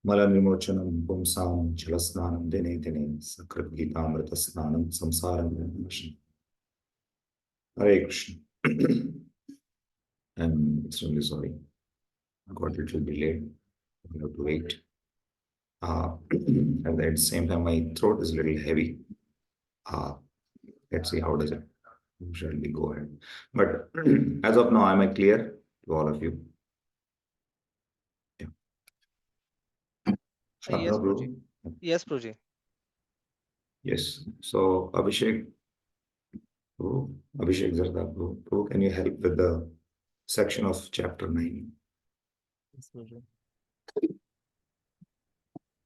Malanimochanam Pumsam Chalasnanam Dine Dine Sakrat Gita Amrita Snanam Samsaram Krishna. Hare Krishna. I'm extremely sorry. I got a little delayed. I have to wait. At the same time, my throat is a little heavy. Let's see how does it. Shall we go ahead? But as of now, am I clear to all of you? Yeah. Yes, Shraddha, Prabhuji. Yes, Prabhuji. Yes. So Abhishek, Zarda, can you help with the section of chapter 9? Yes, Prabhuji.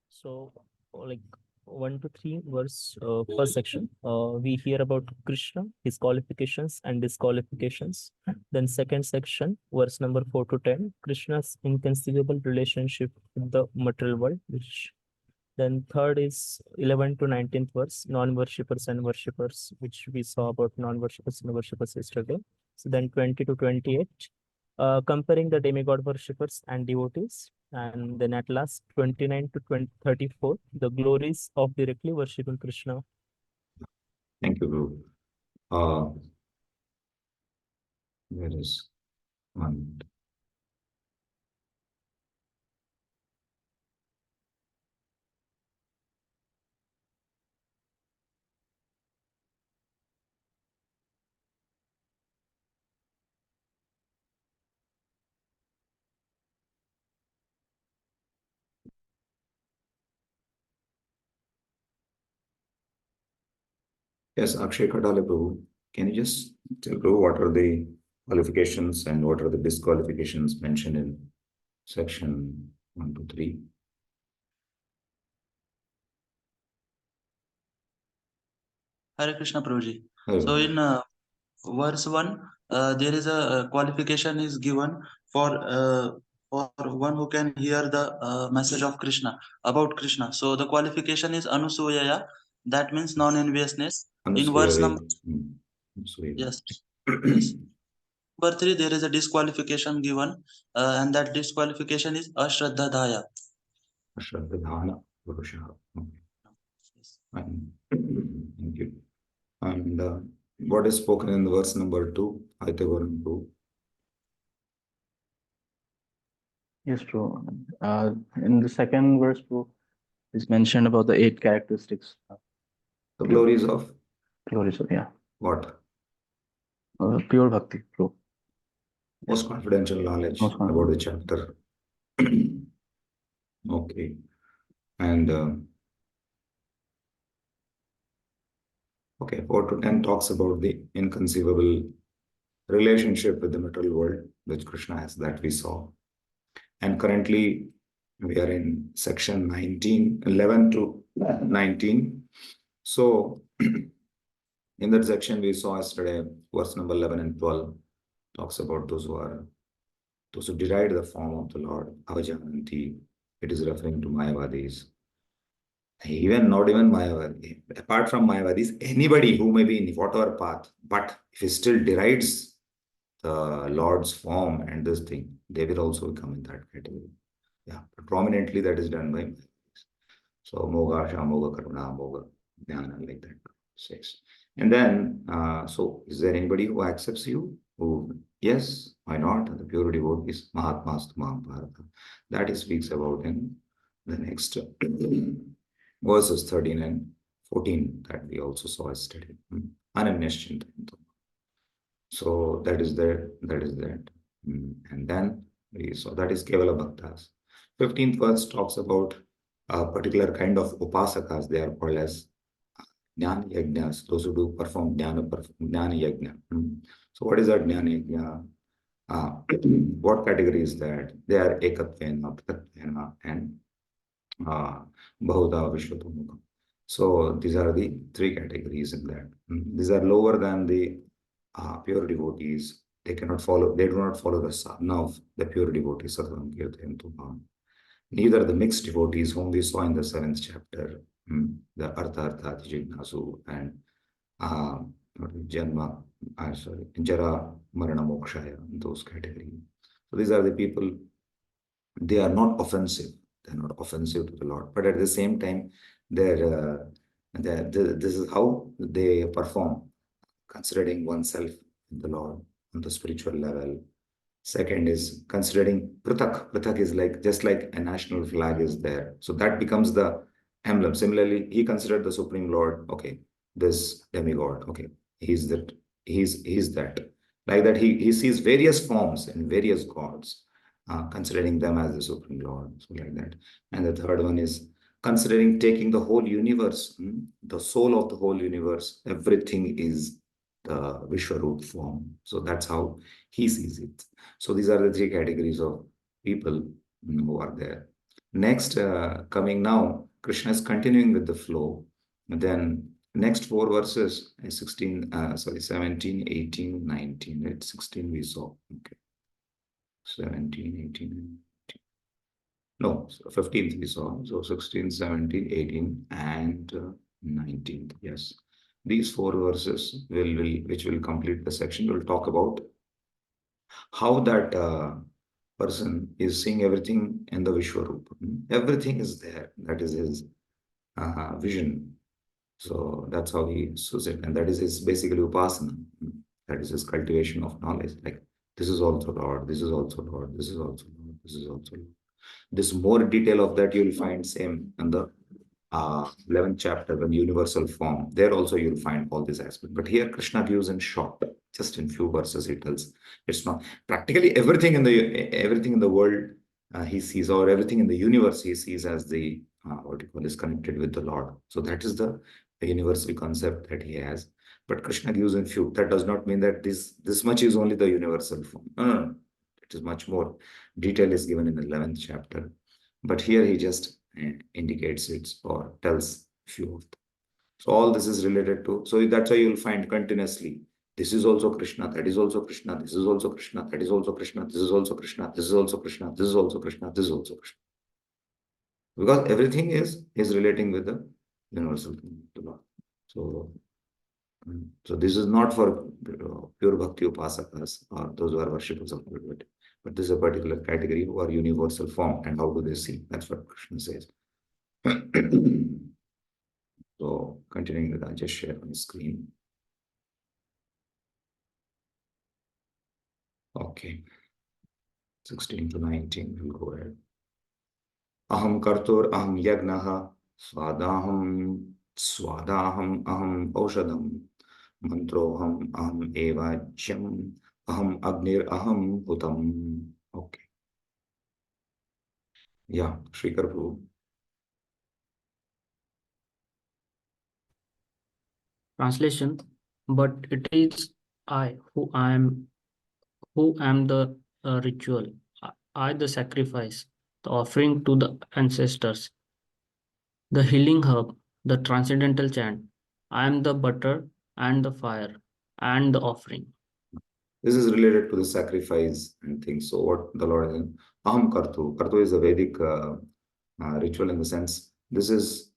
So, like 1 to 3 verse first section, we hear about Krishna, his qualifications and disqualifications. Then second section, verse number 4 to 10, Krishna's inconceivable relationship with the material world, which then third is 11 to 19th verse, non-worshippers and worshippers, which we saw about non-worshippers and worshippers yesterday. So then 20 to 28, comparing the demigod worshippers and devotees. And then at last 29 to 34, the glories of directly worshipping Krishna. Thank you, Guru. There is one. Yes, Akshay Kadale, Prabhu. Can you just tell Prabhu what are the qualifications and what are the disqualifications mentioned in section 1 to 3? Hare Krishna Prabhuji. Hare So Krishna. in verse 1, there is a qualification is given for one who can hear the message of Krishna, about Krishna. So the qualification is Anusuyaya, that means non-enviousness. In verse number, yes, yes. Number 3, there is a disqualification given, and that disqualification is Ashraddhadaya. Ashraddhadhana Purusha. Okay. Yes. Thank you. And what is spoken in verse number 2? Aitavaran 2. Yes, true. In the second verse, bro, is mentioned about the 8 characteristics. The glories of Glories of, yeah. what? Pure bhakti, bro. Most confidential knowledge Most about the chapter. Okay. And okay, 4 to 10 talks about the inconceivable relationship with the material world which Krishna has, that we saw. And currently we are in section 19, 11 to 19. So in that section we saw yesterday, verse number 11 and 12 talks about those who deride the form of the Lord, Avajananti. It is referring to Mayavadis. Not even Mayavadi. Apart from Mayavadis, anybody who may be in whatever path, but if he still derides the Lord's form and this thing, they will also come in that category. Yeah, but prominently that is done by Mayavadis. So Moga, Shamoga, Karuna, Moga, Jnana, like that says. And then, so is there anybody who accepts you? Who, yes, why not? The pure devotees, Mahatmastu Mahabharata. That he speaks about in the next verses 13 and 14 that we also saw yesterday. Ananyashchintanto. So that is there, that is that. And then we saw that is Kevala Bhaktas. 15th verse talks about a particular kind of upasakas. They are called as Jnana Yajnas, those who do perform Jnana Yajna. So what is that Jnana Yajna? What category is that? They are Ekatvena, Ptatvena, and Bahuda Vishwatamukha. So these are the 3 categories in that. These are lower than the pure devotees. They cannot follow, they do not follow the sadhana of the pure devotees. Neither the mixed devotees whom we saw in the 7th chapter, the Artha Jignasu and Jara Marana Mokshaya, those categories. So these are the people, they are not offensive. They're not offensive to the Lord. But at the same time, this is how they perform, considering oneself in the Lord on the spiritual level. Second is considering Pratak. Pratak is like just like a national flag is there. So that becomes the emblem. Similarly, he considered the Supreme Lord, okay, this demigod, okay, he's that, he's that. Like that, he sees various forms and various gods, considering them as the Supreme Lord. So like that. And the third one is considering taking the whole universe, the soul of the whole universe, everything is the Vishwaroop form. So that's how he sees it. So these are the three categories of people who are there. Next, coming now, Krishna is continuing with the flow. And then next four verses, 17, 18, 19, right? 16 we saw. Okay. 17, 18, 19. No, 15th we saw. So 16, 17, 18, and 19. Yes. These four verses which will complete the section, will talk about how that person is seeing everything in the Vishwarup. Everything is there. That is his vision. So that's how he sees it. And that is his basically upasana. That is his cultivation of knowledge. Like, this is also Lord, this is also Lord, this is also Lord, this is also Lord. This more detail of that you'll find same in the 11th chapter, when universal form. There also you'll find all this aspect. But here Krishna gives in short, just in few verses he tells. It's not practically everything in the world he sees, or everything in the universe he sees as the what you call is connected with the Lord. So that is the universal concept that he has. But Krishna gives in few. That does not mean that this much is only the universal form. No. It is much more. Detail is given in the 11th chapter. But here he just indicates it or tells few of them. So all this is related to, so that's why you'll find continuously, this is also Krishna, that is also Krishna, this is also Krishna, that is also Krishna, this is also Krishna, this is also Krishna, this is also Krishna, this is also Krishna. Because everything is relating with the universal Lord. So this is not for pure bhakti upasakas or those who are worshippers of Lord, but this is a particular category who are universal form, and how do they see? That's what Krishna says. So continuing with, I'll just share on the screen. Okay. 16 to 19, we'll go ahead. Aham kartur aham yagnaha swadaham aham aushadam mantroham aham evajyam aham agnir aham hutam. Okay. Yeah, Shrikar Prabhu. Translation, but it is I who am the ritual, I the sacrifice, the offering to the ancestors, the healing herb, the transcendental chant. I am the butter and the fire and the offering. This is related to the sacrifice and things. So what the Lord is, aham kartu. Kartu is a Vedic ritual in the sense, this is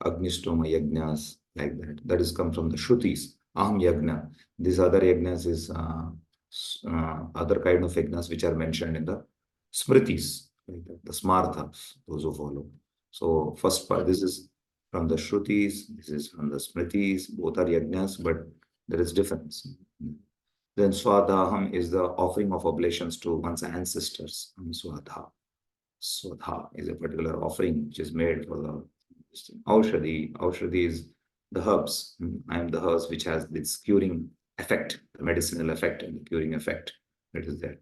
Agnishtoma yajnas, like that. That is come from the Shrutis. Aham yajna. These other yajnas is other kind of yajnas which are mentioned in the Smritis, like that, the Smarthas, those who follow. So first part, this is from the Shrutis, this is from the Smritis, both are yajnas, but there is difference. Then Swadhaham is the offering of oblations to one's ancestors. Swadha. Swadha is a particular offering which is made for the Aushadhi. Aushadhi is the herbs. I am the herbs which has this curing effect, the medicinal effect and the curing effect that is there.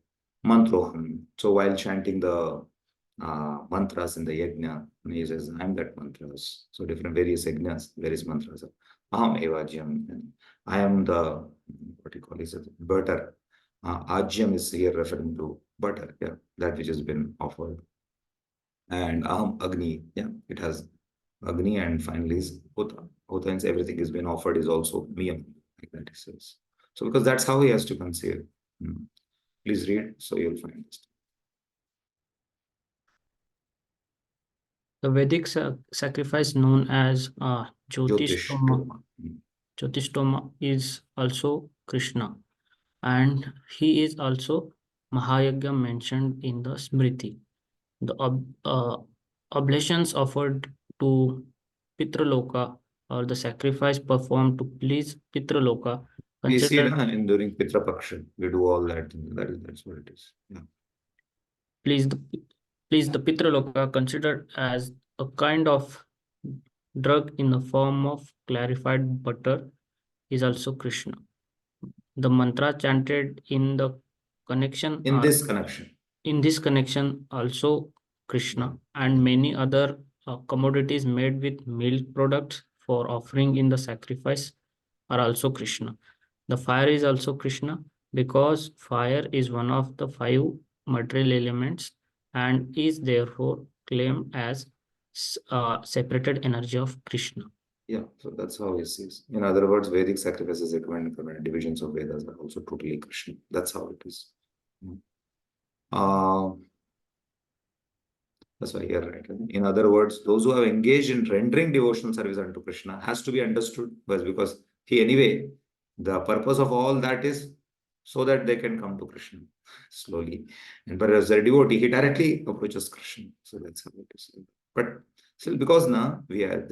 Mantroham. So while chanting the mantras in the yajna, he says, I am that mantras. So different various yajnas, various mantras. Aham evajyam. I am the, what you call it, butter. Ajyam is here referring to butter, yeah, that which has been offered. And aham agni, yeah, it has agni, and finally is hota. Hota means everything has been offered is also miyam, like that he says. So because that's how he has to conceive. Please read, so you'll find this. The Vedic sacrifice known as Jyotishtoma. Jyotishtoma is also Krishna, and he is also Mahayagya mentioned in the Smriti. The oblations offered to Pitraloka or the sacrifice performed to please Pitraloka We see considered in during Pitra Paksha, we do all that. That's what it is. Yeah. please the Pitraloka considered as a kind of drug in the form of clarified butter is also Krishna. The mantra chanted in the connection In are this connection. in this connection also Krishna and many other commodities made with milk products for offering in the sacrifice are also Krishna. The fire is also Krishna because fire is one of the five material elements and is therefore claimed as separated energy of Krishna. Yeah, so that's how he sees. In other words, Vedic sacrifices recommended for divisions of Vedas are also totally Krishna. That's how it is. That's why here, right? In other words, those who have engaged in rendering devotional service unto Krishna has to be understood because he anyway, the purpose of all that is so that they can come to Krishna slowly. And but as a devotee, he directly approaches Krishna. So that's how it is. But still, because now we are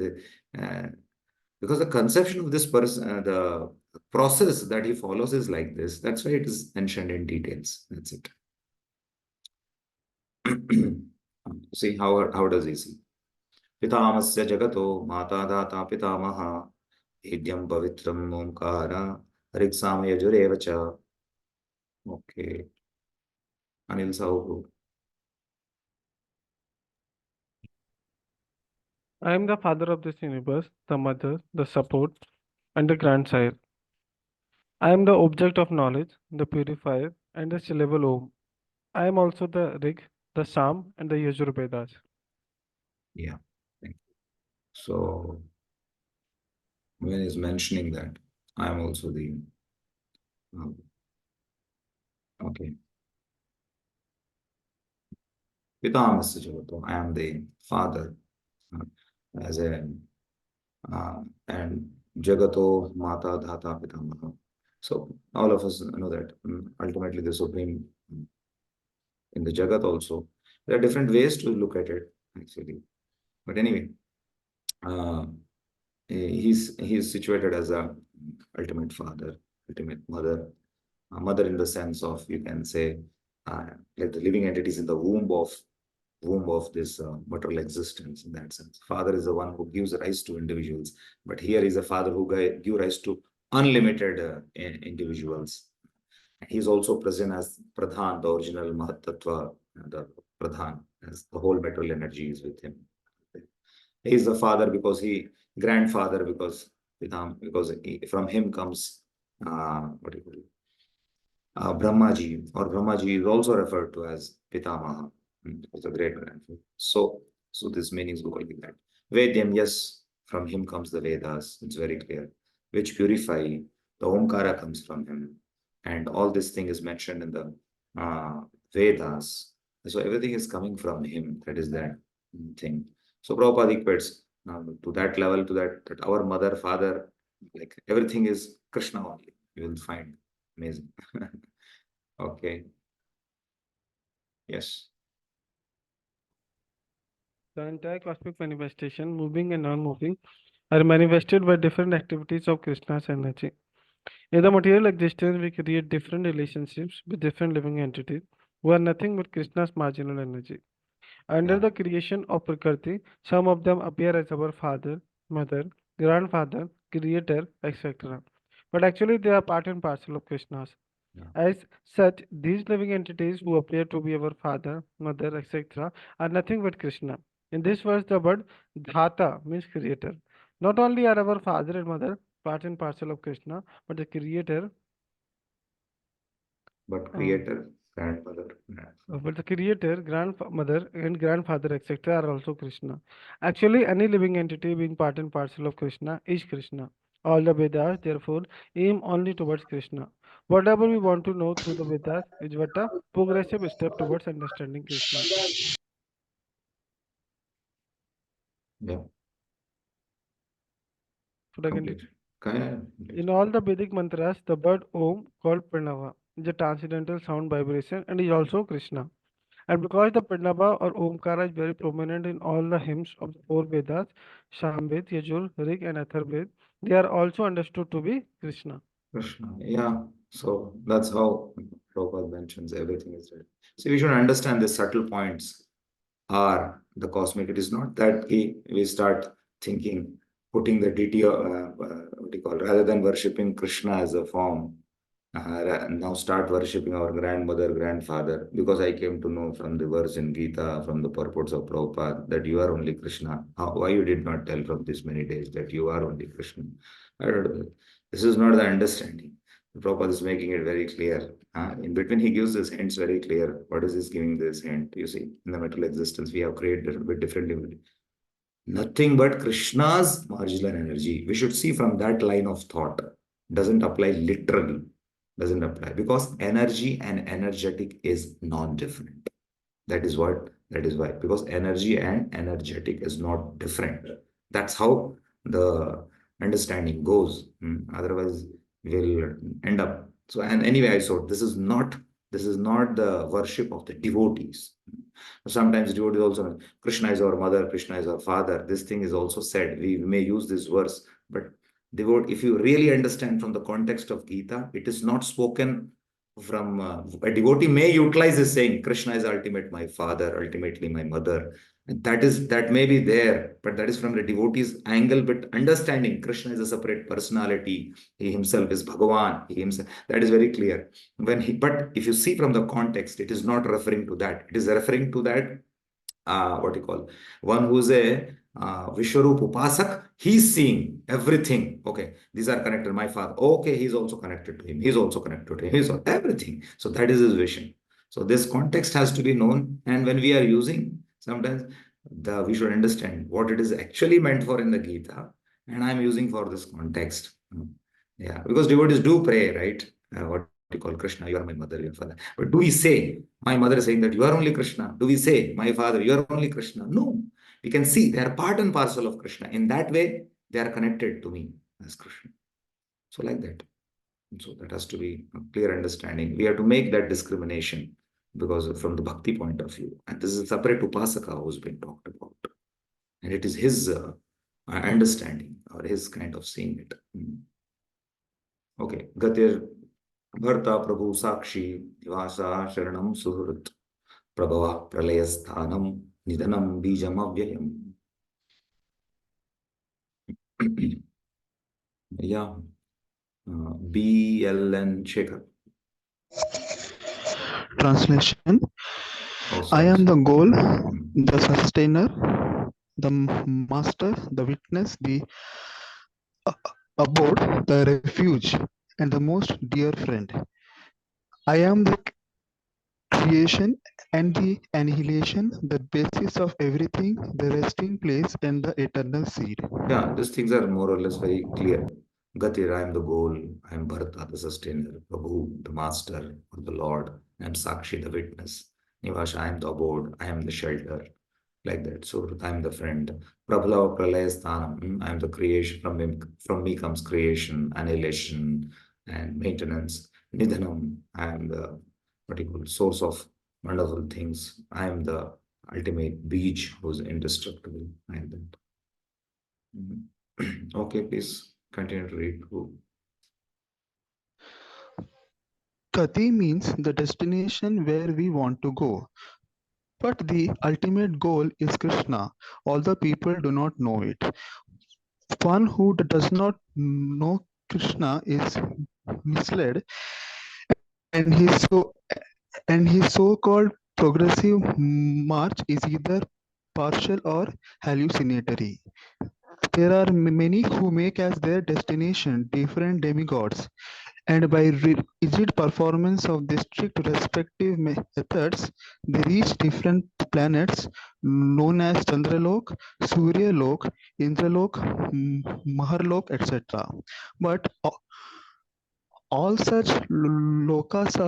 because the conception of this person, the process that he follows is like this. That's why it is mentioned in details. That's it. See how does he see? Pitamasya jagato mata data pitamaha Idyam pavitram omkara riksama yajureva cha. Okay. Anil Sahu. I am the father of this universe, the mother, the support, and the grandsire. I am the object of knowledge, the purifier, and the syllable Om. I am also the Rig, the Sam, and the Yajur Vedas. Yeah. Thank you. So when he's mentioning that, I am also the okay. Pitamasya jagato. I am the father as a and Jagato Mata Dhata Pitamaha. So all of us know that ultimately the Supreme in the Jagat also. There are different ways to look at it actually. But anyway, he's situated as a ultimate father, ultimate mother, a mother in the sense of you can say like the living entities in the womb of this material existence in that sense. Father is the one who gives rise to individuals, but here is a father who gives rise to unlimited individuals. He is also present as Pradhan, the original Mahatattva, the Pradhan, as the whole material energy is with him. He is the father because grandfather because from him comes what do you call it? Brahmaji, or Brahmaji is also referred to as Pitamaha, as a great grandfather. So this meanings go like that. Vedyam, yes, from him comes the Vedas, it's very clear, which purify, the Omkara comes from him. And all this thing is mentioned in the Vedas. So everything is coming from him, that is that thing. So Prabhupada equates to that level, to that our mother, father, like everything is Krishna only, you will find. Amazing. Okay. Yes. The entire cosmic manifestation, moving and non-moving, are manifested by different activities of Krishna's energy. In the material existence, we create different relationships with different living entities who are nothing but Krishna's marginal energy. Under the creation of Prakriti, some of them appear as our father, mother, grandfather, creator, etc. But actually, they are part and parcel of Krishna's. Yeah. As such, these living entities who appear to be our father, mother, etc., are nothing but Krishna. In this verse, the word Dhata means creator. Not only are our father and mother part and parcel of Krishna, but the creator But creator, grandmother, but the creator, grandmother, and grandfather, etc., are also Krishna. Actually, any living entity being part and parcel of Krishna is Krishna. All the Vedas, therefore, aim only towards Krishna. Whatever we want to know through the Vedas is but a progressive step towards understanding Krishna. yeah. Should I Complete. continue? In all the Vedic mantras, the word Om, called Pranava, is a transcendental sound vibration and is also Krishna. And because the Pranava or Omkara is very prominent in all the hymns of the four Vedas, Samved, Yajur, Rig, and Atharved, they are also understood to be Krishna. Krishna. Yeah. So that's how Prabhupada mentions everything is right. So we should understand the subtle points are the cosmic. It is not that we start thinking, putting the deity, what do you call, rather than worshipping Krishna as a form, now start worshipping our grandmother, grandfather, because I came to know from the verse in Gita, from the purports of Prabhupada, that you are only Krishna. Why you did not tell from this many days that you are only Krishna? I don't know. This is not the understanding. Prabhupada is making it very clear. In between, he gives this hints very clear. What is this giving this hint? You see, in the material existence, we have created a bit differently. Nothing but Krishna's marginal energy. We should see from that line of thought. Doesn't apply literally. Doesn't apply because energy and energetic is non-different. That is what. That is why. Because energy and energetic is not different. That's how the understanding goes. Otherwise, we'll end up. So, and anyway, so this is not the worship of the devotees. Sometimes devotees also, Krishna is our mother, Krishna is our father. This thing is also said. We may use this verse, but if you really understand from the context of Gita, it is not spoken from a devotee may utilize this saying, Krishna is ultimate my father, ultimately my mother. That may be there, but that is from the devotee's angle. But understanding Krishna is a separate personality, he himself is Bhagavan, he himself, that is very clear. But if you see from the context, it is not referring to that. It is referring to that what you call, one who's a Vishwarup Upasak, he's seeing everything. Okay, these are connected. My father, okay, he's also connected to him. He's also connected to him. He's everything. So that is his vision. So this context has to be known. And when we are using, sometimes we should understand what it is actually meant for in the Gita. And I'm using for this context. Yeah, because devotees do pray, right? What you call Krishna, you are my mother, your father. But do we say, my mother is saying that you are only Krishna? Do we say, my father, you are only Krishna? No. We can see they are part and parcel of Krishna. In that way, they are connected to me as Krishna. So like that. So that has to be a clear understanding. We have to make that discrimination because from the bhakti point of view. And this is a separate upasaka who's been talked about. And it is his understanding or his kind of seeing it. Okay. Gatir Bharta Prabhu Sakshi Nivasa Sharanam Suhrit Prabhava Pralayasthanam Nidanam Bijam Avyayam. Yeah. BLN Shekhar. Translation. Oh, I am the goal, Hmm. the sustainer, the master, the witness, the abode, the refuge, and the most dear friend. I am the creation and the annihilation, the basis of everything, the resting place, and the eternal seed. Yeah, these things are more or less very clear. Gatir, I am the goal. I am Bharata, the sustainer. Prabhu, the master or the Lord. I am Sakshi, the witness. Nivasha, I am the abode. I am the shelter. Like that. So I am the friend. Prabhala Pralayasthanam. I am the creation. From me comes creation, annihilation, and maintenance. Nidhanam. I am the particular source of wonderful things. I am the ultimate beach who is indestructible. I am that. Okay, please continue to read. Kati means the destination where we want to go. But the ultimate goal is Krishna. All the people do not know it. One who does not know Krishna is misled, and his so-called progressive march is either partial or hallucinatory. There are many who make as their destination different demigods, and by rigid performance of the strict respective methods, they reach different planets known as Chandralok, Suryalok, Indralok, Maharlok, etc. But all such lokas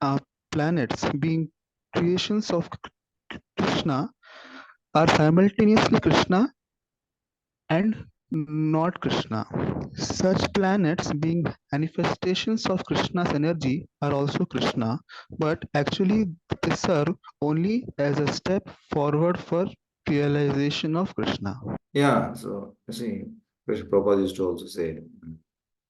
are planets, being creations of Krishna, are simultaneously Krishna and not Krishna. Such planets, being manifestations of Krishna's energy, are also Krishna, but actually they serve only as a step forward for realization of Krishna. Yeah, so you see, Krishna Prabhupada used to also say,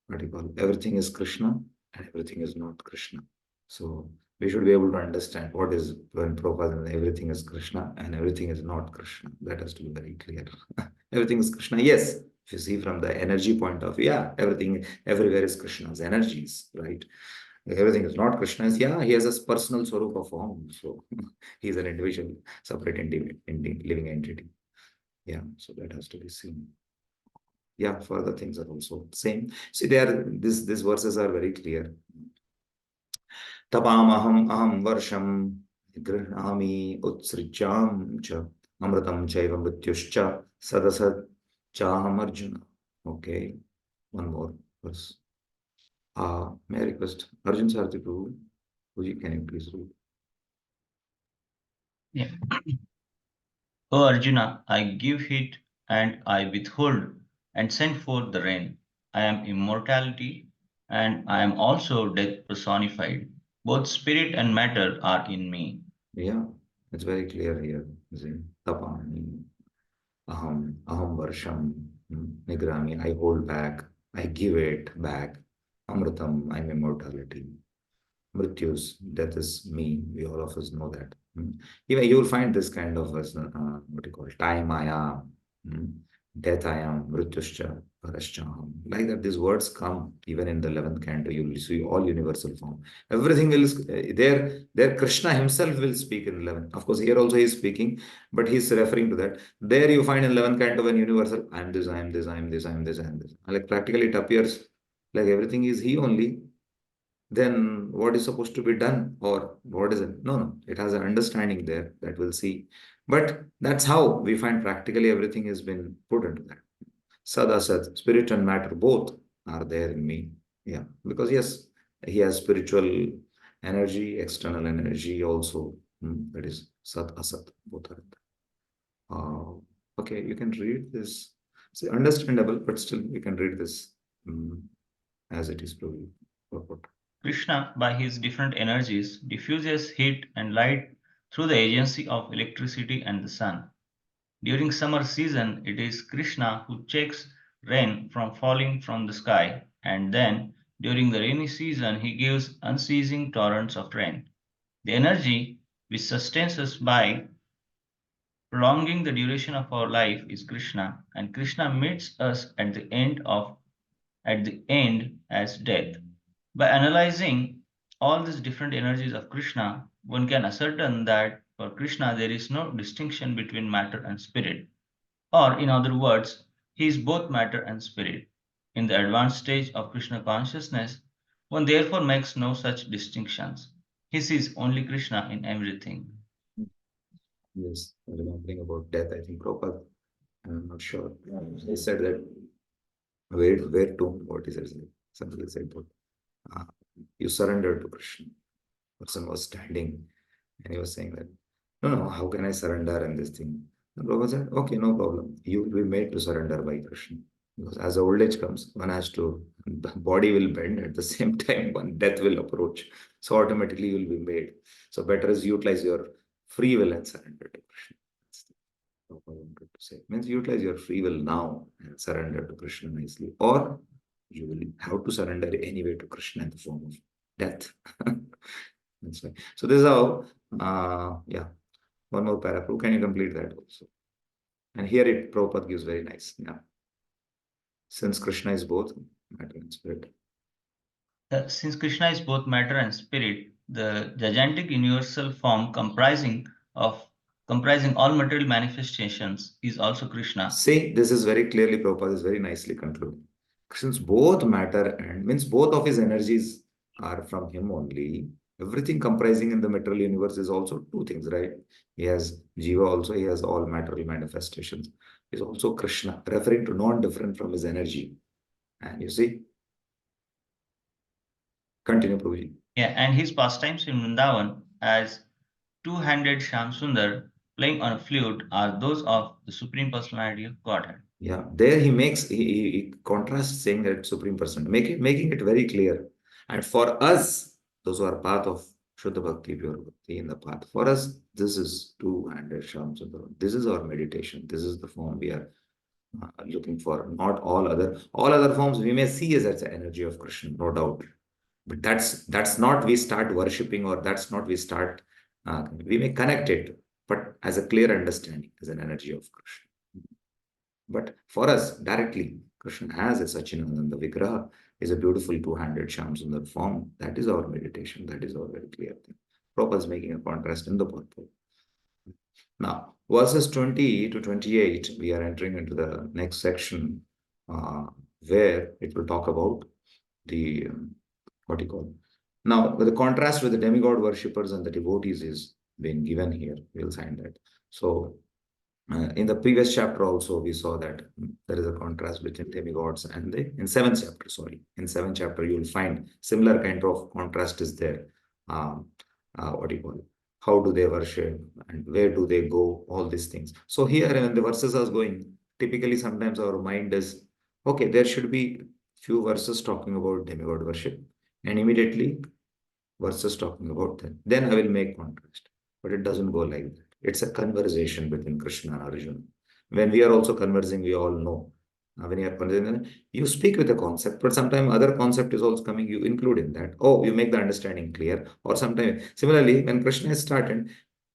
what do you call it? Everything is Krishna and everything is not Krishna. So we should be able to understand what is when Prabhupada says everything is Krishna and everything is not Krishna. That has to be very clear. Everything is Krishna, yes. If you see from the energy point of view, yeah, everything everywhere is Krishna's energies, right? Everything is not Krishna's. Yeah, he has a personal swarupa form. So he's an individual, separate living entity. Yeah, so that has to be seen. Yeah, further things are also same. See, these verses are very clear. Tapamaham aham varsham grihnami utsricham cha amritam chaiva mrityuscha sadasat chaham arjuna. Okay, one more verse. May I request Arjun Sarthi Prabhu, can you please read? Yeah. O Arjuna, I give heat and I withhold and send forth the rain. I am immortality and I am also death personified. Both spirit and matter are in me. Yeah, it's very clear here. Tapani, aham varsham, nigrami, I hold back, I give it back. Amritam, I'm immortality. Mrityus, death is me. We all of us know that. Even you will find this kind of what you call time I am, death I am, mrityuscha, paraschaham. Like that, these words come even in the 11th canto. You will see all universal form. Everything is there. Krishna himself will speak in 11th. Of course, here also he is speaking, but he is referring to that. There you find in 11th canto when universal, I am this, I am this, I am this, I am this, I am this. Like practically it appears like everything is he only. Then what is supposed to be done or what is it? No, it has an understanding there that we'll see. But that's how we find practically everything has been put into that. Sadasat, spirit and matter, both are there in me. Yeah, because yes, he has spiritual energy, external energy also. That is Sat, Asat, both are there. Okay, you can read this. It's understandable, but still you can read this as it is probably purport. Krishna, by his different energies, diffuses heat and light through the agency of electricity and the sun. During summer season, it is Krishna who checks rain from falling from the sky, and then during the rainy season, he gives unceasing torrents of rain. The energy which sustains us by prolonging the duration of our life is Krishna, and Krishna meets us at the end as death. By analyzing all these different energies of Krishna, one can ascertain that for Krishna there is no distinction between matter and spirit. Or, in other words, he is both matter and spirit. In the advanced stage of Krishna consciousness, one therefore makes no such distinctions. He sees only Krishna in everything. Yes, remembering about death, I think Prabhupada, I'm not sure. He said that where to, what is it? Somebody said that you surrender to Krishna. Person was standing and he was saying that, no, how can I surrender in this thing? And Prabhupada said, okay, no problem. You will be made to surrender by Krishna. Because as the old age comes, one has to, the body will bend at the same time, one death will approach. So automatically you will be made. So better is utilize your free will and surrender to Krishna. That's what I wanted to say. Means utilize your free will now and surrender to Krishna nicely. Or you will have to surrender anyway to Krishna in the form of death. That's why. So this is how, yeah. One more paragraph. Can you complete that also? And here it Prabhupada gives very nice. Yeah. Since Krishna is both matter and spirit. Since Krishna is both matter and spirit, the gigantic universal form comprising all material manifestations is also Krishna. See, this is very clearly Prabhupada is very nicely concluded. Since both matter and means both of his energies are from him only, everything comprising in the material universe is also two things, right? He has Jiva also, he has all material manifestations. He's also Krishna, referring to non-different from his energy. And you see, continue, Prabhuji. Yeah, and his pastimes in Vrindavan as two-handed Shyam Sundar playing on a flute are those of the Supreme Personality of Godhead. Yeah, there he contrasts saying that Supreme Person, making it very clear. And for us, those who are path of Shuddha Bhakti, pure Bhakti in the path, for us, this is two-handed Shamsundar. This is our meditation. This is the form we are looking for. Not all other forms we may see as the energy of Krishna, no doubt. But that's not we start worshipping, or that's not we start. We may connect it, but as a clear understanding, as an energy of Krishna. But for us, directly, Krishna has a Sachinananda Vigraha, is a beautiful two-handed Shamsundar form. That is our meditation. That is our very clear thing. Prabhupada is making a contrast in the purport. Now, verses 20 to 28, we are entering into the next section where it will talk about the, what do you call? Now, the contrast with the demigod worshippers and the devotees is being given here. We'll find that. So, in the previous chapter also, we saw that there is a contrast between demigods and in 7th chapter, sorry. In 7th chapter, you will find similar kind of contrast is there. What do you call it? How do they worship and where do they go? All these things. So here, when the verses are going, typically sometimes our mind is, okay, there should be few verses talking about demigod worship, and immediately verses talking about them. Then I will make contrast. But it doesn't go like that. It's a conversation between Krishna and Arjuna. When we are also conversing, we all know. When you are conversing, you speak with a concept, but sometimes other concept is also coming, you include in that. Oh, you make the understanding clear. Or sometimes, similarly, when Krishna is started,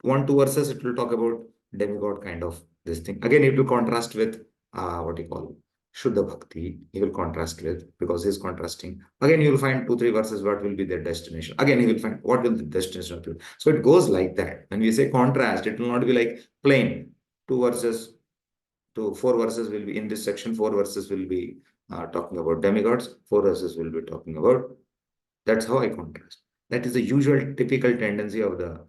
1-2 verses, it will talk about demigod kind of this thing. Again, it will contrast with, what you call, Shuddha Bhakti, he will contrast with, because he is contrasting. Again, you will find 2-3 verses, what will be their destination. Again, he will find what will the destination be. So it goes like that. When we say contrast, it will not be like plain. 2 verses to 4 verses will be in this section, 4 verses will be talking about demigods, 4 verses will be talking about. That's how I contrast. That is the usual typical tendency of the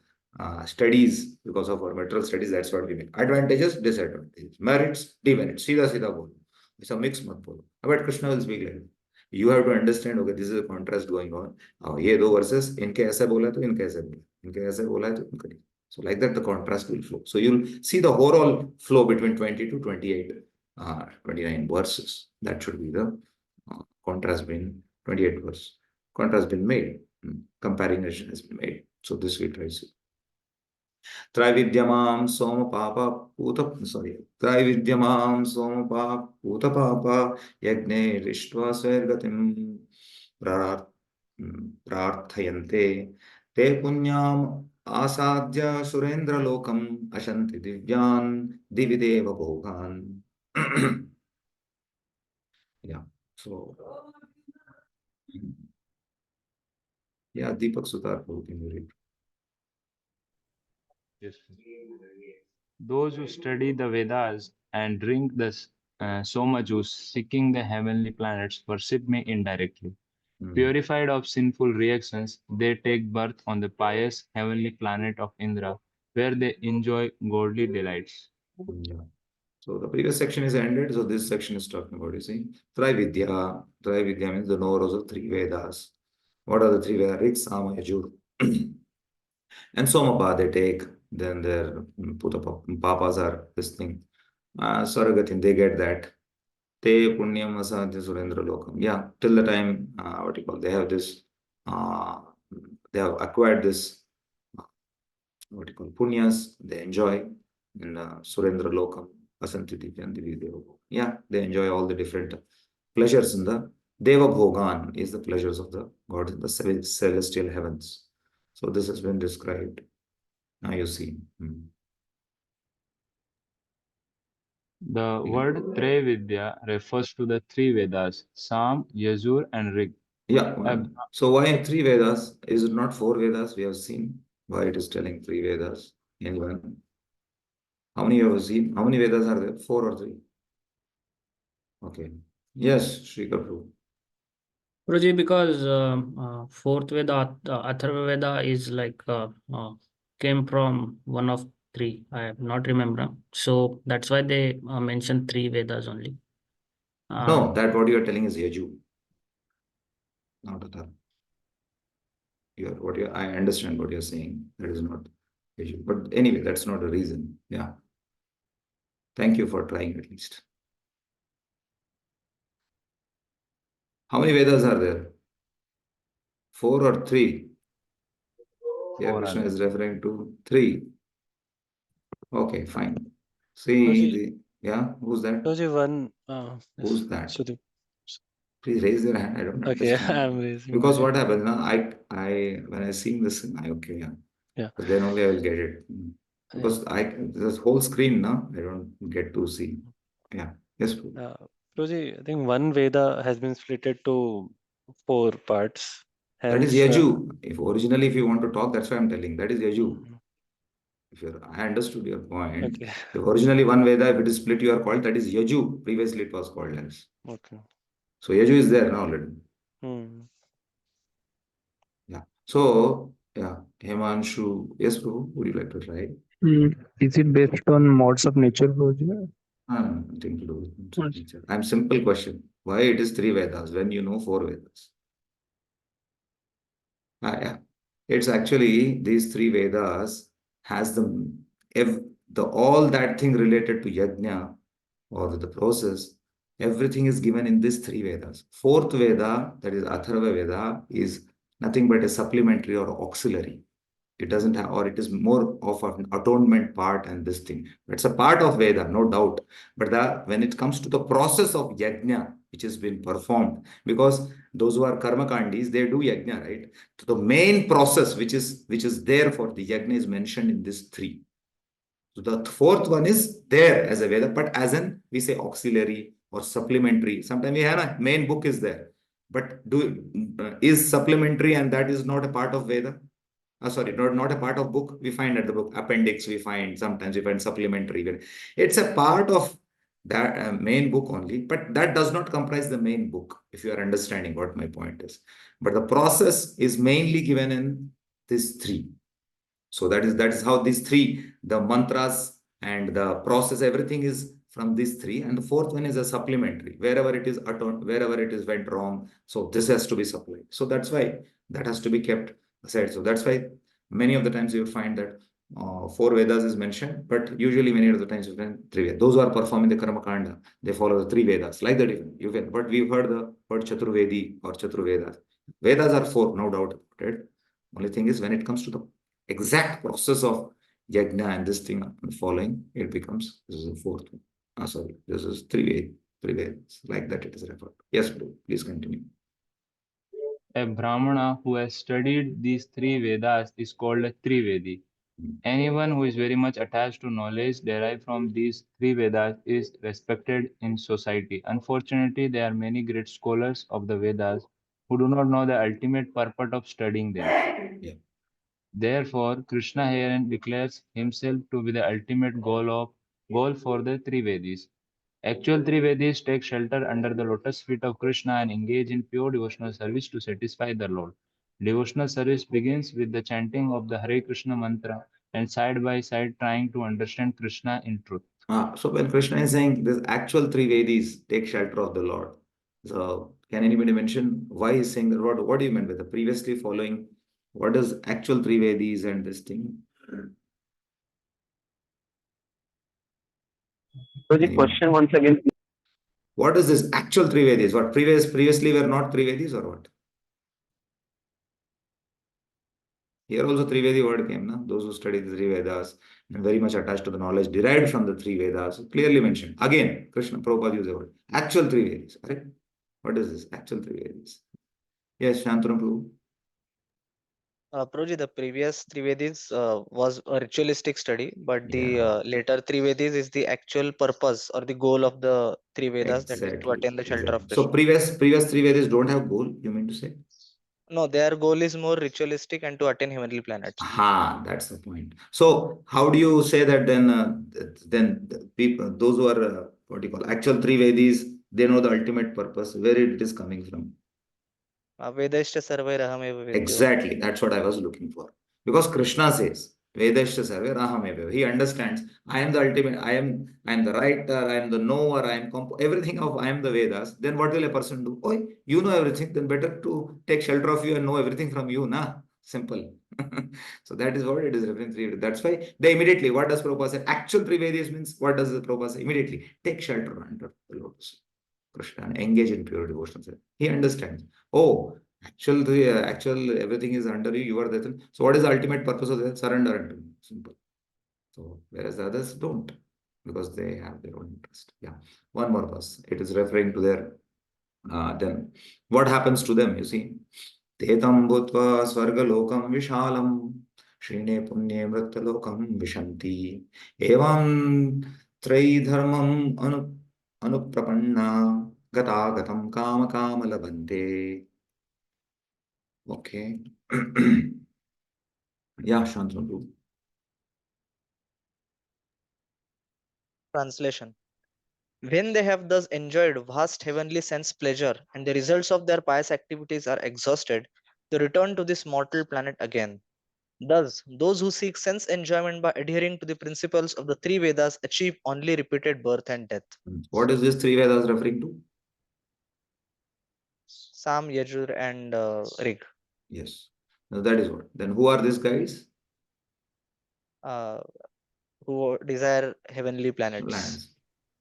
studies, because of our material studies. That's what we make. Advantages, disadvantages, merits, demerits. Sida bol. It's a mix mat bolo. But Krishna will speak like that. You have to understand, okay, this is a contrast going on. ये 2 verses, इनके ऐसे बोला तो इनके ऐसे बोला, इनके ऐसे बोला तो इनके नहीं. So like that, the contrast will flow. So you'll see the overall flow between 20 to 28, 29 verses. That should be the contrast between 28 verses. Contrast been made. Comparison has been made. So this we try to see. Trividyamam soma papa puta, sorry. Trividyamam soma papa puta papa yagne rishtva svergatim prarthayante te punyam asadya surendra lokam ashanti divyan divideva bhogan. Yeah. So yeah, Deepak Sutar, can you read? Yes. Those who study the Vedas and drink the Soma juice, seeking the heavenly planets, worship me indirectly. Purified of sinful reactions, they take birth on the pious heavenly planet of Indra, where they enjoy godly delights. Yeah. So the previous section is ended. So this section is talking about, you see, Trividya. Trividya means the knowers of 3 Vedas. What are the 3 Vedas? Rig, Sama, Yajur. And Somapa they take. Then their papas are this thing. Saragatin, they get that. Te Punyam Asadya Surendra Lokam. Yeah, till the time, what you call, they have this, they have acquired this, what you call, Punyas, they enjoy in Surendra Lokam, Asanti Divyan Divi Deva. Yeah, they enjoy all the different pleasures in the Deva Bhogan, is the pleasures of the gods in the celestial heavens. So this has been described. Now you see. The word Trividya refers to the 3 Vedas, Sam, Yajur, and Rig. Yeah. So why 3 Vedas? Is it not 4 Vedas? We have seen why it is telling 3 Vedas. Anyone? How many have you seen? How many Vedas are there? 4 or 3? Okay. Yes, Sri Kapoor. Guruji, because 4th Veda, Atharva Veda is like came from one of 3. I have not remember. So that's why they mentioned 3 Vedas only. No, that what you are telling is Yaju, not Atharva. I understand what you are saying. That is not. Yaju. But anyway, that's not a reason. Yeah. Thank you for trying at least. How many Vedas are there? 4 or 3? Here 4 Krishna are is referring to 3. Okay, fine. See who's that? Roji, one. Who's that? Sudeep. Please raise your hand. I don't Okay, understand. I'm raising my Because what hand. happens now? I when I see this, okay, yeah. Yeah. But then only I will get it. Because this whole screen now I don't get to see. Yeah. Yes. Prabhu. Roji, I think one Veda has been split to 4 parts. That is Hence, Yaju. If you want to talk, that's why I'm telling. That is Yaju. mhm. I understood your point. Okay. If originally one Veda, if it is split, you are called, that is Yaju. Previously it was called as. Okay. So Yaju is there now already. Yeah. So, yeah, Himanshu, yes, Prabhu, would you like to try? Is it based on modes of nature, Roji? Nothing to do with nature. I'm simple question. Why it is 3 Vedas when you know 4 Vedas? Yeah. It's actually these 3 Vedas has the all that thing related to yajna or the process, everything is given in these 3 Vedas. 4th Veda, that is Atharva Veda, is nothing but a supplementary or auxiliary. It doesn't have, or it is more of an atonement part and this thing. It's a part of Veda, no doubt. But when it comes to the process of yajna, which has been performed, because those who are karma kandis, they do yajna, right? So the main process which is there for the yajna is mentioned in these 3. So the 4th one is there as a Veda, but as an, we say auxiliary or supplementary. Sometimes we have a main book is there, but is supplementary and that is not a part of Veda. Sorry, not a part of book. We find at the book appendix. Sometimes we find supplementary. It's a part of that main book only, but that does not comprise the main book. If you are understanding what my point is, but the process is mainly given in these 3. So that is how these 3, the mantras and the process, everything is from these 3. And the 4th one is a supplementary. Wherever it is went wrong, so this has to be supplied. So that's why that has to be kept aside. So that's why many of the times you find that 4 Vedas is mentioned, but usually many of the times you find 3 Vedas. Those who are performing the Karma Kanda, they follow the 3 Vedas. Like that, but we've heard the word Chaturvedi or Chaturvedas. Vedas are 4, no doubt about it. Only thing is when it comes to the exact process of yajna and this thing following, it becomes, this is the 4th one. Sorry, this is 3 Vedas. Like that it is referred. Yes, please continue. A Brahmana who has studied these 3 Vedas is called a Trivedi. Anyone who is very much attached to knowledge derived from these 3 Vedas is respected in society. Unfortunately, there are many great scholars of the Vedas who do not know the ultimate purport of studying them. Yeah. Therefore, Krishna herein declares himself to be the ultimate goal for the 3 Vedis. Actual 3 Vedis take shelter under the lotus feet of Krishna and engage in pure devotional service to satisfy the Lord. Devotional service begins with the chanting of the Hare Krishna mantra and side by side trying to understand Krishna in truth. So when Krishna is saying this actual 3 Vedis take shelter of the Lord, so can anybody mention why he's saying that? What do you mean by the previously following? What is actual 3 Vedis and this thing? So the question once again. What is this actual 3 Vedis? What previously were not 3 Vedis or what? Here also 3 Vedi word came, na? Those who study the 3 Vedas and very much attached to the knowledge derived from the 3 Vedas, clearly mentioned. Again, Krishna Prabhupada used the word. Actual 3 Vedis. Right? What is this? Actual 3 Vedis. Yes, Shantaram Prabhu. Prabhuji, the previous Trivedis was a ritualistic study, but the later Trivedis is the actual purpose or the goal of the Trivedas, that is to attain the shelter of Krishna. So previous 3 Vedas don't have goal, you mean to say? No, their goal is more ritualistic and to attain heavenly planets. That's the point. So how do you say that then the people, those who are what do you call actual 3 Vedis, they know the ultimate purpose, where it is coming from? Vedashta sarvair ahameva vidyo. Exactly, that's what I was looking for. Because Krishna says, Vedashta sarve rahameva. He understands, I am the ultimate, I am the writer, I am the knower, everything of I am the Vedas. Then what will a person do? Oh, you know everything, then better to take shelter of you and know everything from you, na? Simple. So that is what it is referring to. That's why they immediately, what does Prabhupada say? Actual Trivedis means, what does the Prabhupada say? Immediately, take shelter under the lotus Krishna and engage in pure devotional service. He understands. Oh, actual everything is under you. You are there. So what is the ultimate purpose of that? Surrender unto me. Simple. So whereas the others don't, because they have their own interest. Yeah. One more verse. It is referring to their then what happens to them, you see. Tetam bhutva swargalokam vishalam shrine punye mrityalokam vishanti evam traidharmam anuprapanna gatagatam kama kama labante. Okay. Yeah, Shantanu. Translation. When they have thus enjoyed vast heavenly sense pleasure and the results of their pious activities are exhausted, they return to this mortal planet again. Thus, those who seek sense enjoyment by adhering to the principles of the three Vedas achieve only repeated birth and death. What is this three Vedas referring to? Sam, Yajur, and Rig. Yes. Now that is what. Then who are these guys? Who desire heavenly planets. Lands.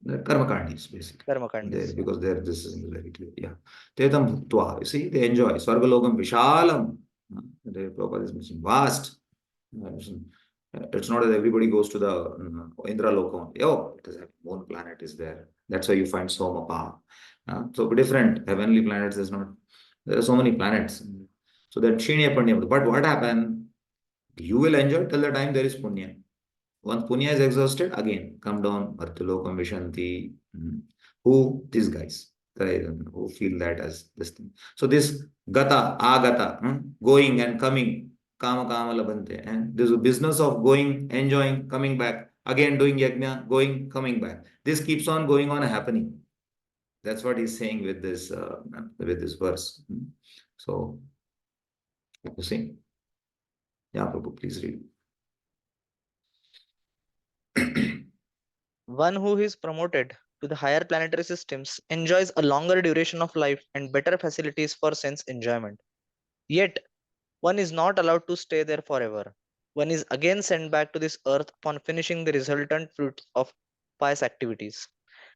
The Karmakandis, basically. Karmakandis. Because there, this is very clear. Yeah. Tetam bhuktva. You see, they enjoy. Swargalokam vishalam. The Prabhupada is mentioning vast. It's not that everybody goes to the Indra Lokam. Oh, it is a moon planet is there. That's why you find Somapa. So different heavenly planets is not. There are so many planets. So that Shinya Punya. But what happened? You will enjoy till the time there is Punya. Once Punya is exhausted, again come down, Bhartilokam Vishanti. Who? These guys. Who feel that as this thing. So this Gata, Agata, going and coming, Kama Kama Labante. And this business of going, enjoying, coming back, again doing yajna, going, coming back. This keeps on going on happening. That's what he's saying with this verse. So you see. Yeah, Prabhu, please read. One who is promoted to the higher planetary systems enjoys a longer duration of life and better facilities for sense enjoyment. Yet, one is not allowed to stay there forever. One is again sent back to this earth upon finishing the resultant fruits of pious activities.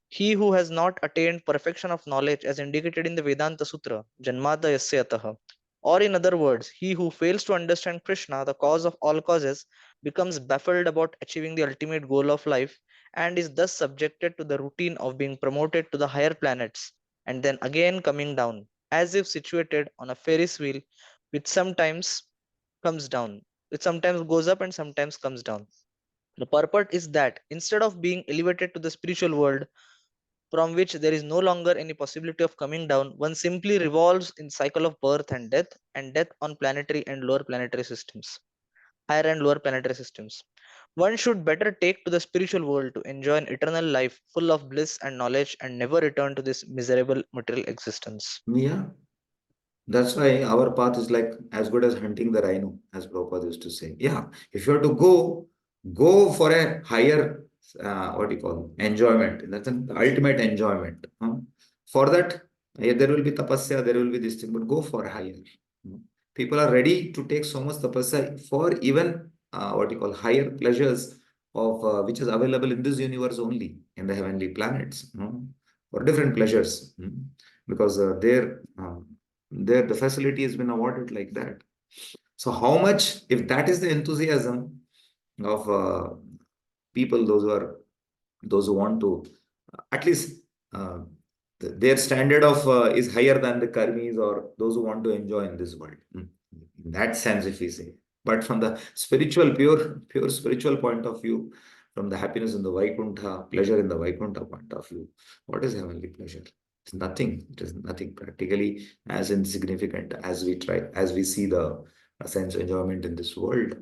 He who has not attained perfection of knowledge as indicated in the Vedanta Sutra, Janmata Yasya Ataha, or in other words, he who fails to understand Krishna, the cause of all causes, becomes baffled about achieving the ultimate goal of life and is thus subjected to the routine of being promoted to the higher planets and then again coming down, as if situated on a Ferris wheel, which sometimes comes down. It sometimes goes up and sometimes comes down. The purport is that instead of being elevated to the spiritual world, from which there is no longer any possibility of coming down, one simply revolves in cycle of birth and death on planetary and lower planetary systems, higher and lower planetary systems. One should better take to the spiritual world to enjoy an eternal life full of bliss and knowledge and never return to this miserable material existence. Yeah. That's why our path is like as good as hunting the rhino, as Prabhupada used to say. Yeah, if you have to go for a higher, what do you call, enjoyment. That's an ultimate enjoyment. For that, there will be tapasya, there will be this thing, but go for higher. People are ready to take so much tapasya for even, what you call, higher pleasures of which is available in this universe only, in the heavenly planets, for different pleasures, because there the facility has been awarded like that. So how much, if that is the enthusiasm of people, those who want to at least their standard of is higher than the karmis or those who want to enjoy in this world, in that sense, if we say. But from the spiritual, pure spiritual point of view, from the happiness in the Vaikuntha, pleasure in the Vaikuntha point of view, what is heavenly pleasure? It's nothing. It is nothing, practically as insignificant as we see the sense enjoyment in this world.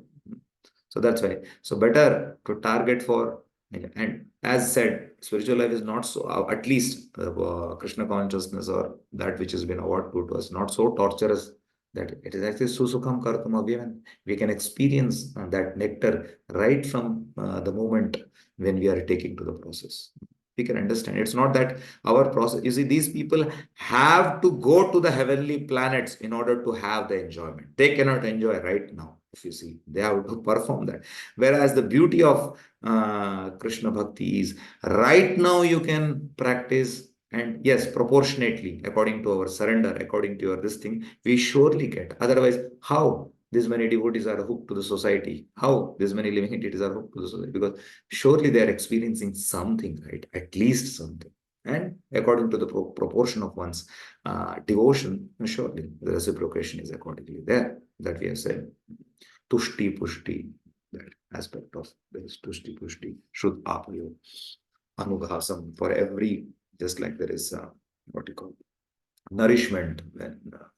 So that's why. So better to target for, and as said, spiritual life is not so, at least Krishna consciousness or that which has been awarded to us, not so torturous that it is actually susukham kartum abhiman. We can experience that nectar right from the moment when we are taking to the process. We can understand. It's not that our process, you see, these people have to go to the heavenly planets in order to have the enjoyment. They cannot enjoy right now, if you see. They have to perform that. Whereas the beauty of Krishna Bhakti is right now you can practice, and yes, proportionately, according to our surrender, according to your this thing, we surely get. Otherwise, how? These many devotees are hooked to the society. How these many living entities are hooked to the society? Because surely they are experiencing something, right? At least something. And according to the proportion of one's devotion, surely the reciprocation is accordingly there, that we have said. Tushti Pushti, that aspect of this Tushti Pushti, Shud Apayo, Anughasam, for every, just like there is what you call nourishment,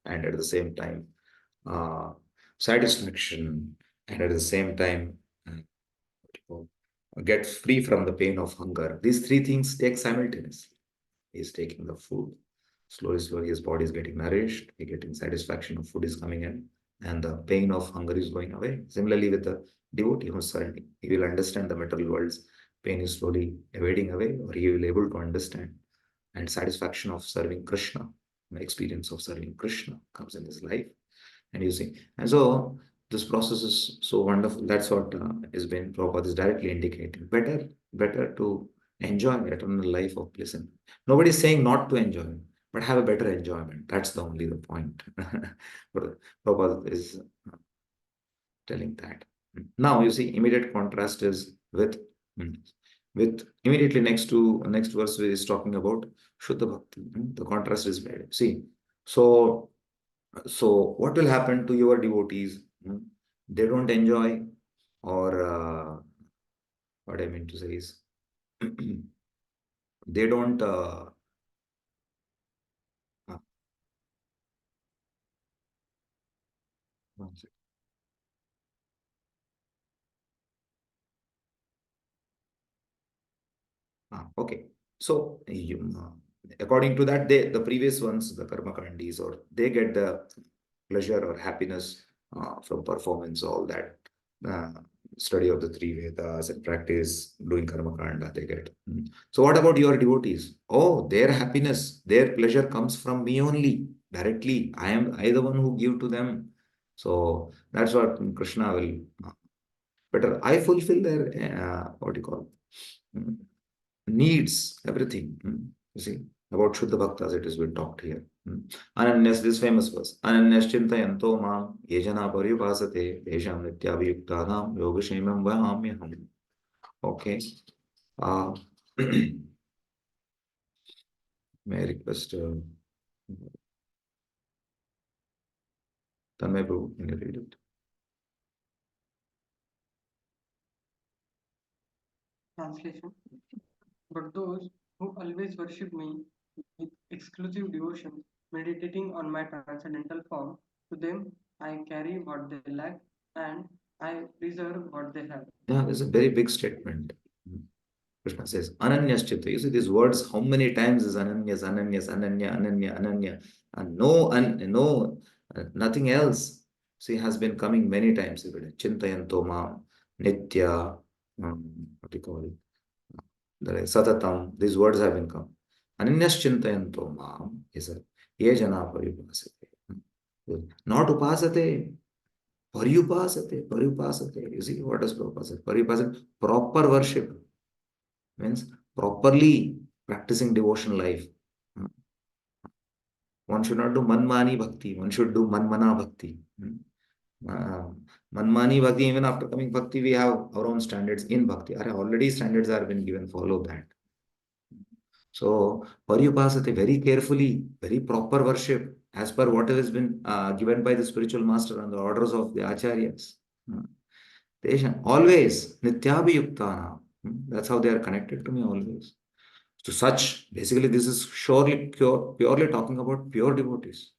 and at the same time, satisfaction, and at the same time, get free from the pain of hunger. These three things take simultaneously. He's taking the food. Slowly, slowly, his body is getting nourished. He's getting satisfaction of food is coming in, and the pain of hunger is going away. Similarly, with the devotee who is surrendering, he will understand the material world's pain is slowly evading away, or he will be able to understand. And satisfaction of serving Krishna, the experience of serving Krishna comes in his life. And you see, and so this process is so wonderful. That's what has been Prabhupada is directly indicating. Better to enjoy eternal life of bliss. Nobody is saying not to enjoy, but have a better enjoyment. That's the only the point. Prabhupada is telling that. Now you see, immediate contrast is with immediately next verse is talking about Shuddha Bhakti. The contrast is made. See, so what will happen to your devotees? They don't enjoy, or what I mean to say is, they don't. One second. Okay. So according to that, the previous ones, the karma kandis, or they get the pleasure or happiness from performance, all that study of the three Vedas and practice doing karma kanda they get. So what about your devotees? Oh, their happiness, their pleasure comes from me only, directly. I am the one who give to them. So that's what Krishna will better. I fulfill their what do you call needs, everything. You see, about Shuddha Bhaktas, it has been talked here. Ananyas, this famous verse. Ananyas chintayanto mam yejana pariyupasate desham nityabhiyuktanam yogashemam vahamyaham. Okay. May I request Tanmay Prabhu, can you read it? Translation. But those who always worship me with exclusive devotion, meditating on my transcendental form, to them I carry what they lack and I preserve what they have. Yeah, it's a very big statement. Krishna says, Ananyas. You see these words, how many times is Ananyas, Ananyas, Ananya, Ananya, Ananya, and no, nothing else. See, has been coming many times. Chintayanto Mam, Nitya, what do you call it? Satatam, these words have been come. Ananyas Chintayanto Mam is a Ye Jana Paripasate. Not Upasate. Pariyupasate. You see, what does Pariyupasate? Pariyupasate, proper worship. Means properly practicing devotional life. One should not do manmani bhakti. One should do manmana bhakti. Manmani bhakti, even after coming bhakti, we have our own standards in bhakti. Already standards are been given, follow that. So, pariyupasate, very carefully, very proper worship, as per what has been given by the spiritual master and the orders of the acharyas. Always, nityabhiyuktana. That's how they are connected to me always. So such, basically this is purely talking about pure devotees.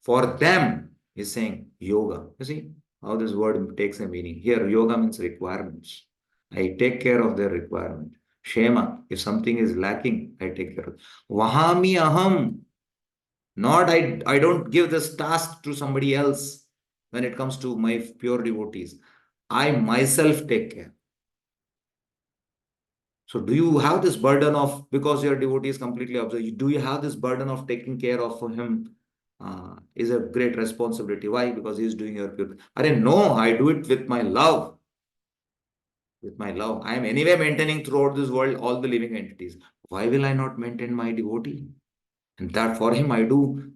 For them, he's saying yoga. You see how this word takes a meaning. Here, yoga means requirements. I take care of their requirement. Shema, if something is lacking, I take care of it. Vahami aham. Not I don't give this task to somebody else when it comes to my pure devotees. I myself take care. So do you have this burden of, because your devotee is completely observed, do you have this burden of taking care of him? Is a great responsibility. Why? Because he is doing your pure. No, I do it with my love. With my love. I am anyway maintaining throughout this world all the living entities. Why will I not maintain my devotee? And that for him I do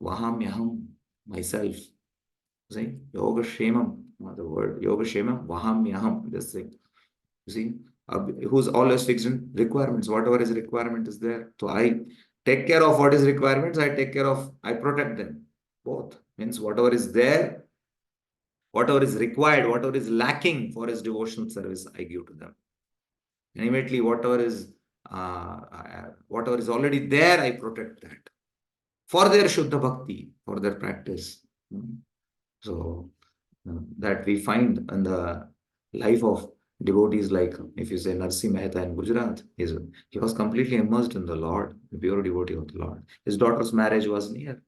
vaham yaham, myself. See, yoga shemam, the word yoga shemam, vaham yaham, this thing. You see, who's always fixed in requirements, whatever is requirement is there. So I take care of what is requirements, I protect them. Both means whatever is there, whatever is required, whatever is lacking for his devotional service, I give to them. And immediately whatever is already there, I protect that. For their Shuddha Bhakti, for their practice. So that we find in the life of devotees, like if you say Narsi Mehta in Gujarat, he was completely immersed in the Lord, the pure devotee of the Lord. His daughter's marriage was near.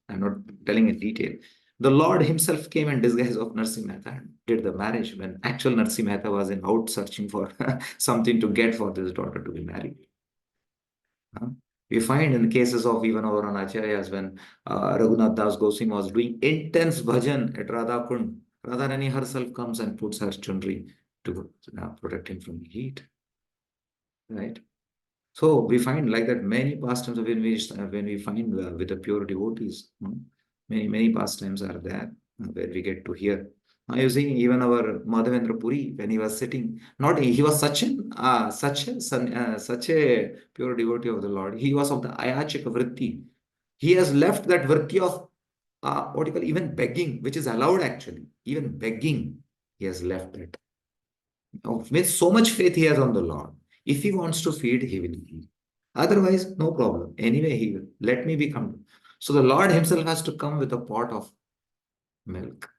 I'm not telling in detail. The Lord himself came in disguise of Narsi Mehta and did the marriage when actual Narsi Mehta was out searching for something to get for this daughter to be married. We find in cases of even our own acharyas, when Raghunath Das Goswami was doing intense bhajan at Radha Kund, Radharani herself comes and puts her chundri to protect him from the heat. Right? So we find like that many pastimes when we find with the pure devotees, many pastimes are there where we get to hear. You see, even our Madhavendra Puri, when he was sitting, he was such a pure devotee of the Lord. He was of the ayachika vritti. He has left that vritti of what you call even begging, which is allowed actually. Even begging, he has left it. With so much faith he has on the Lord. If he wants to feed, he will feed. Otherwise, no problem. Anyway, he will. Let me become. So the Lord himself has to come with a pot of milk.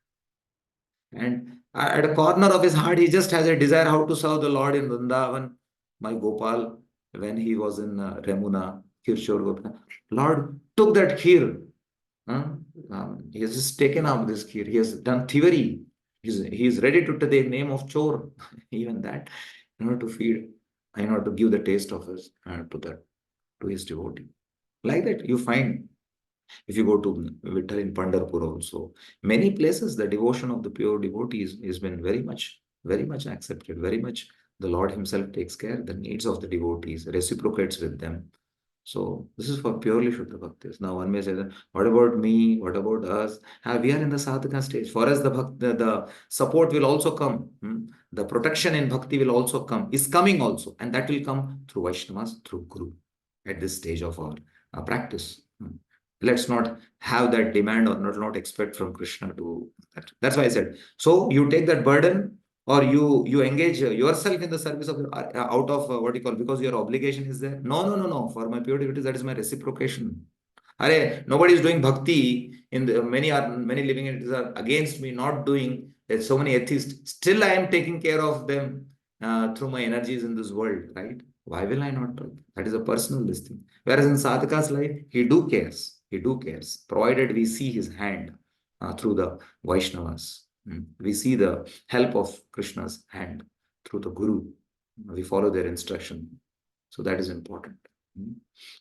And at a corner of his heart, he just has a desire how to serve the Lord in Vrindavan. My Gopal, when he was in Remuna, Kirshor Gopal, Lord took that kheer. He has just taken up this kheer. He has done thievery. He is ready to take the name of chore, even that, in order to feed, in order to give the taste of his to his devotee. Like that, you find if you go to Vittal in Pandharpur also, many places the devotion of the pure devotees has been very much accepted. Very much the Lord himself takes care the needs of the devotees, reciprocates with them. So this is for purely Shuddha Bhaktis. Now one may say that, what about me? What about us? We are in the sadhaka stage. For us, the support will also come. The protection in bhakti will also come, is coming also. And that will come through Vaishnavas, through Guru at this stage of our practice. Let's not have that demand or not expect from Krishna to that. That's why I said, so you take that burden or you engage yourself in the service of out of what you call, because your obligation is there. No. For my pure devotees, that is my reciprocation. Nobody is doing bhakti in the many living entities are against me, not doing. There's so many atheists. Still, I am taking care of them through my energies in this world, right? Why will I not do? That is a personal listing. Whereas in sadhaka's life, he do cares. He do cares, provided we see his hand through the Vaishnavas. We see the help of Krishna's hand through the Guru. We follow their instruction. So that is important.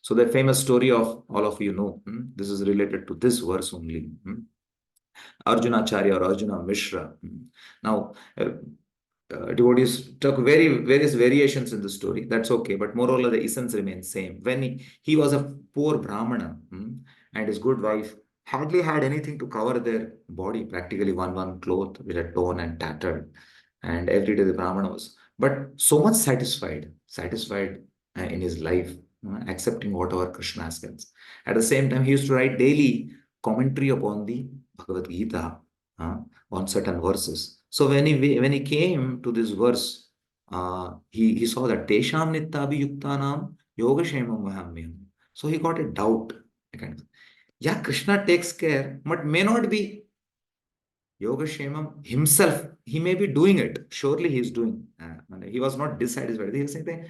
So the famous story of all of you know, this is related to this verse only. Arjuna Acharya or Arjuna Mishra. Now, devotees took various variations in the story. That's okay, but more or less the essence remains same. When he was a poor Brahmana and his good wife hardly had anything to cover their body, practically one cloth with a torn and tattered. And every day the Brahmana was, but so much satisfied in his life, accepting whatever Krishna asks. At the same time, he used to write daily commentary upon the Bhagavad Gita on certain verses. So when he came to this verse, he saw that Tesham Nittabi Yuktanam Yoga Shemam Vahamyam. So he got a doubt. Yeah, Krishna takes care, but may not be Yoga Shemam himself. He may be doing it. Surely he is doing. He was not dissatisfied. He was saying that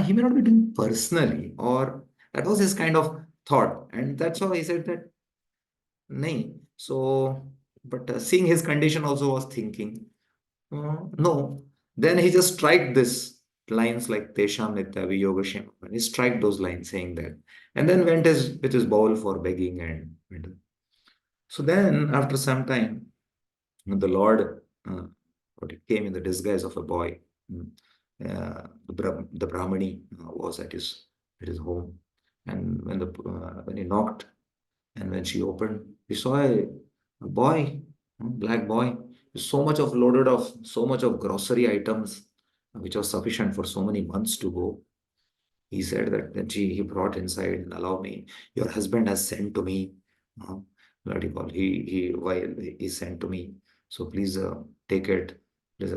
he may not be doing personally, or that was his kind of thought. And that's how he said that, nahi. So, but seeing his condition also was thinking, no. Then he just tried this. lines like Tesham Nitya Viyogasham. And he struck those lines saying that. And then went with his bowl for begging and so then after some time, the Lord came in the disguise of a boy. The Brahmani was at his home. And when he knocked and when she opened, we saw a boy, black boy, so much of loaded of so much of grocery items, which was sufficient for so many months to go. He said that then he brought inside and allowed me. Your husband has sent to me. Uh, what do you call? He sent to me. So please take it.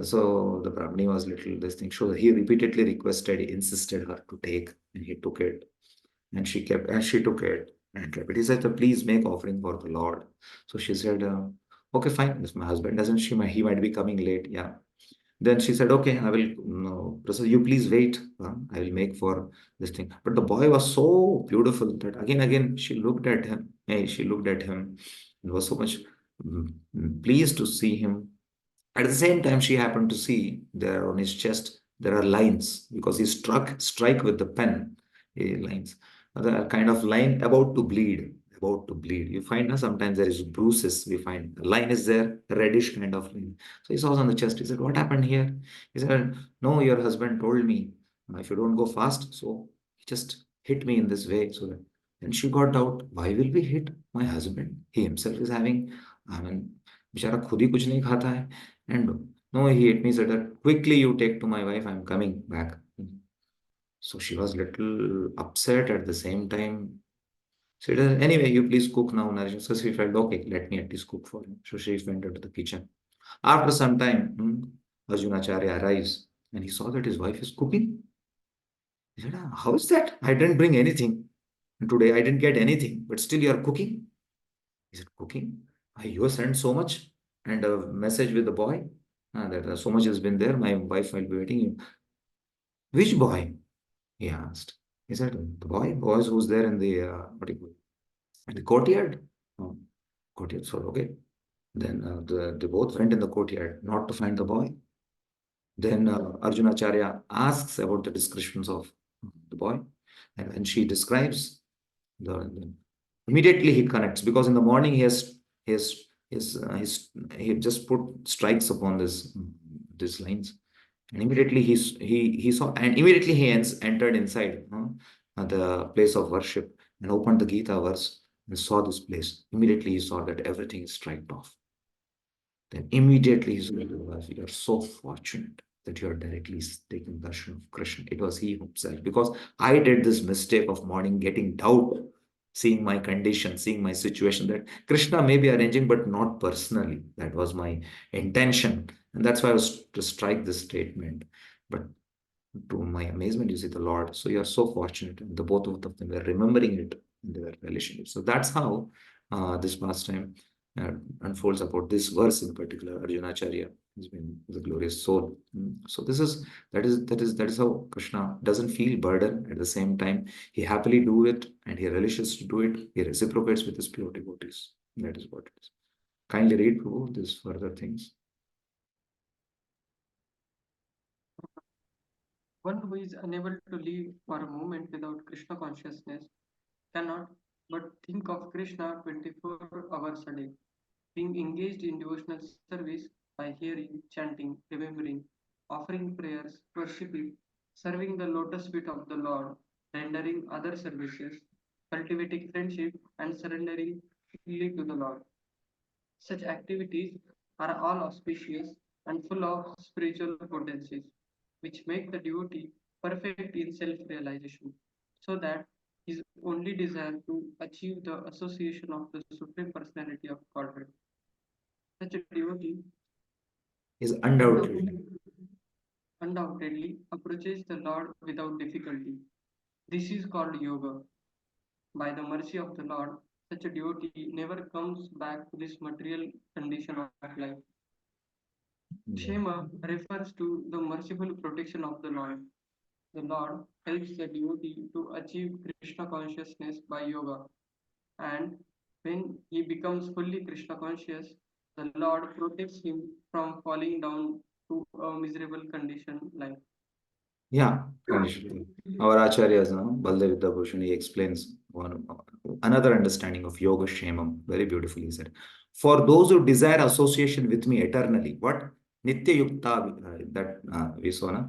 So the Brahmani was little this thing. So he repeatedly requested, he insisted her to take, and he took it. And she kept, and she took it and kept it. He said, please make offering for the Lord. So she said, okay, fine. If my husband doesn't, he might be coming late. Yeah. Then she said, okay, I will, no, Prasad, you please wait. I will make for this thing. But the boy was so beautiful that again, she looked at him. Hey, she looked at him and was so much pleased to see him. At the same time, she happened to see there on his chest, there are lines because he strike with the pen, lines. The kind of line about to bleed, about to bleed. You find sometimes there is bruises. We find a line is there, a reddish kind of line. So he saw on the chest. He said, "What happened here?" He said, "No, your husband told me if you don't go fast, so he just hit me in this way." So that, then she got doubt. Why will we hit my husband? He himself is having. I mean, बेचारा खुद ही कुछ नहीं खाता है. And no, he hit me. Said that quickly you take to my wife. I'm coming back. So she was little upset at the same time. So anyway, you please cook now, Narjan. So she felt, okay, let me at least cook for him. So she went into the kitchen. After some time, Arjunacharya arrives and he saw that his wife is cooking. He said, how is that? I didn't bring anything. And today I didn't get anything, but still you are cooking. He said, cooking? You sent so much and a message with the boy that so much has been there. My wife will be waiting. Which boy? He asked. He said, the boys who's there in the, what do you call it? In the courtyard. Oh, courtyard, so okay. Then they both went in the courtyard, not to find the boy. Then Arjunacharya asks about the descriptions of the boy. And when she describes, immediately he connects because in the morning he just put strikes upon these lines. And immediately he saw, and immediately he entered inside the place of worship and opened the Gita verse and saw this place. Immediately he saw that everything is striked off. Then immediately he said, "You are so fortunate that you are directly taking darshan of Krishna." It was he himself. Because I did this mistake of morning getting doubt, seeing my condition, seeing my situation, that Krishna may be arranging, but not personally. That was my intention. And that's why I was to strike this statement. But to my amazement, you see the Lord. So you are so fortunate. And the both of them were remembering it in their relationship. So that's how this pastime unfolds about this verse in particular. Arjunacharya has been the glorious soul. So that is how Krishna doesn't feel burden. At the same time, he happily do it and he relishes to do it. He reciprocates with his pure devotees. That is what it is. Kindly read Prabhu these further things. One who is unable to live for a moment without Krishna consciousness cannot but think of Krishna 24 hours a day. Being engaged in devotional service by hearing, chanting, remembering, offering prayers, worshipping, serving the lotus feet of the Lord, rendering other services, cultivating friendship, and surrendering fully to the Lord. Such activities are all auspicious and full of spiritual potencies, which make the devotee perfect in self realization, so that his only desire to achieve the association of the Supreme Personality of Godhead. Such a devotee Is undoubtedly undoubtedly approaches the Lord without difficulty. This is called yoga. By the mercy of the Lord, such a devotee never comes back to this material condition of life. Shema refers to the merciful protection of the Lord. The Lord helps the devotee to achieve Krishna consciousness by yoga, and when he becomes fully Krishna conscious, the Lord protects him from falling down to a miserable condition life. Yeah, conditionally. Our acharyas, no, Baldev Vidyabhushan, he explains another understanding of yoga shemam very beautifully. He said, for those who desire association with me eternally, what? Nitya Yukta, that we saw, na?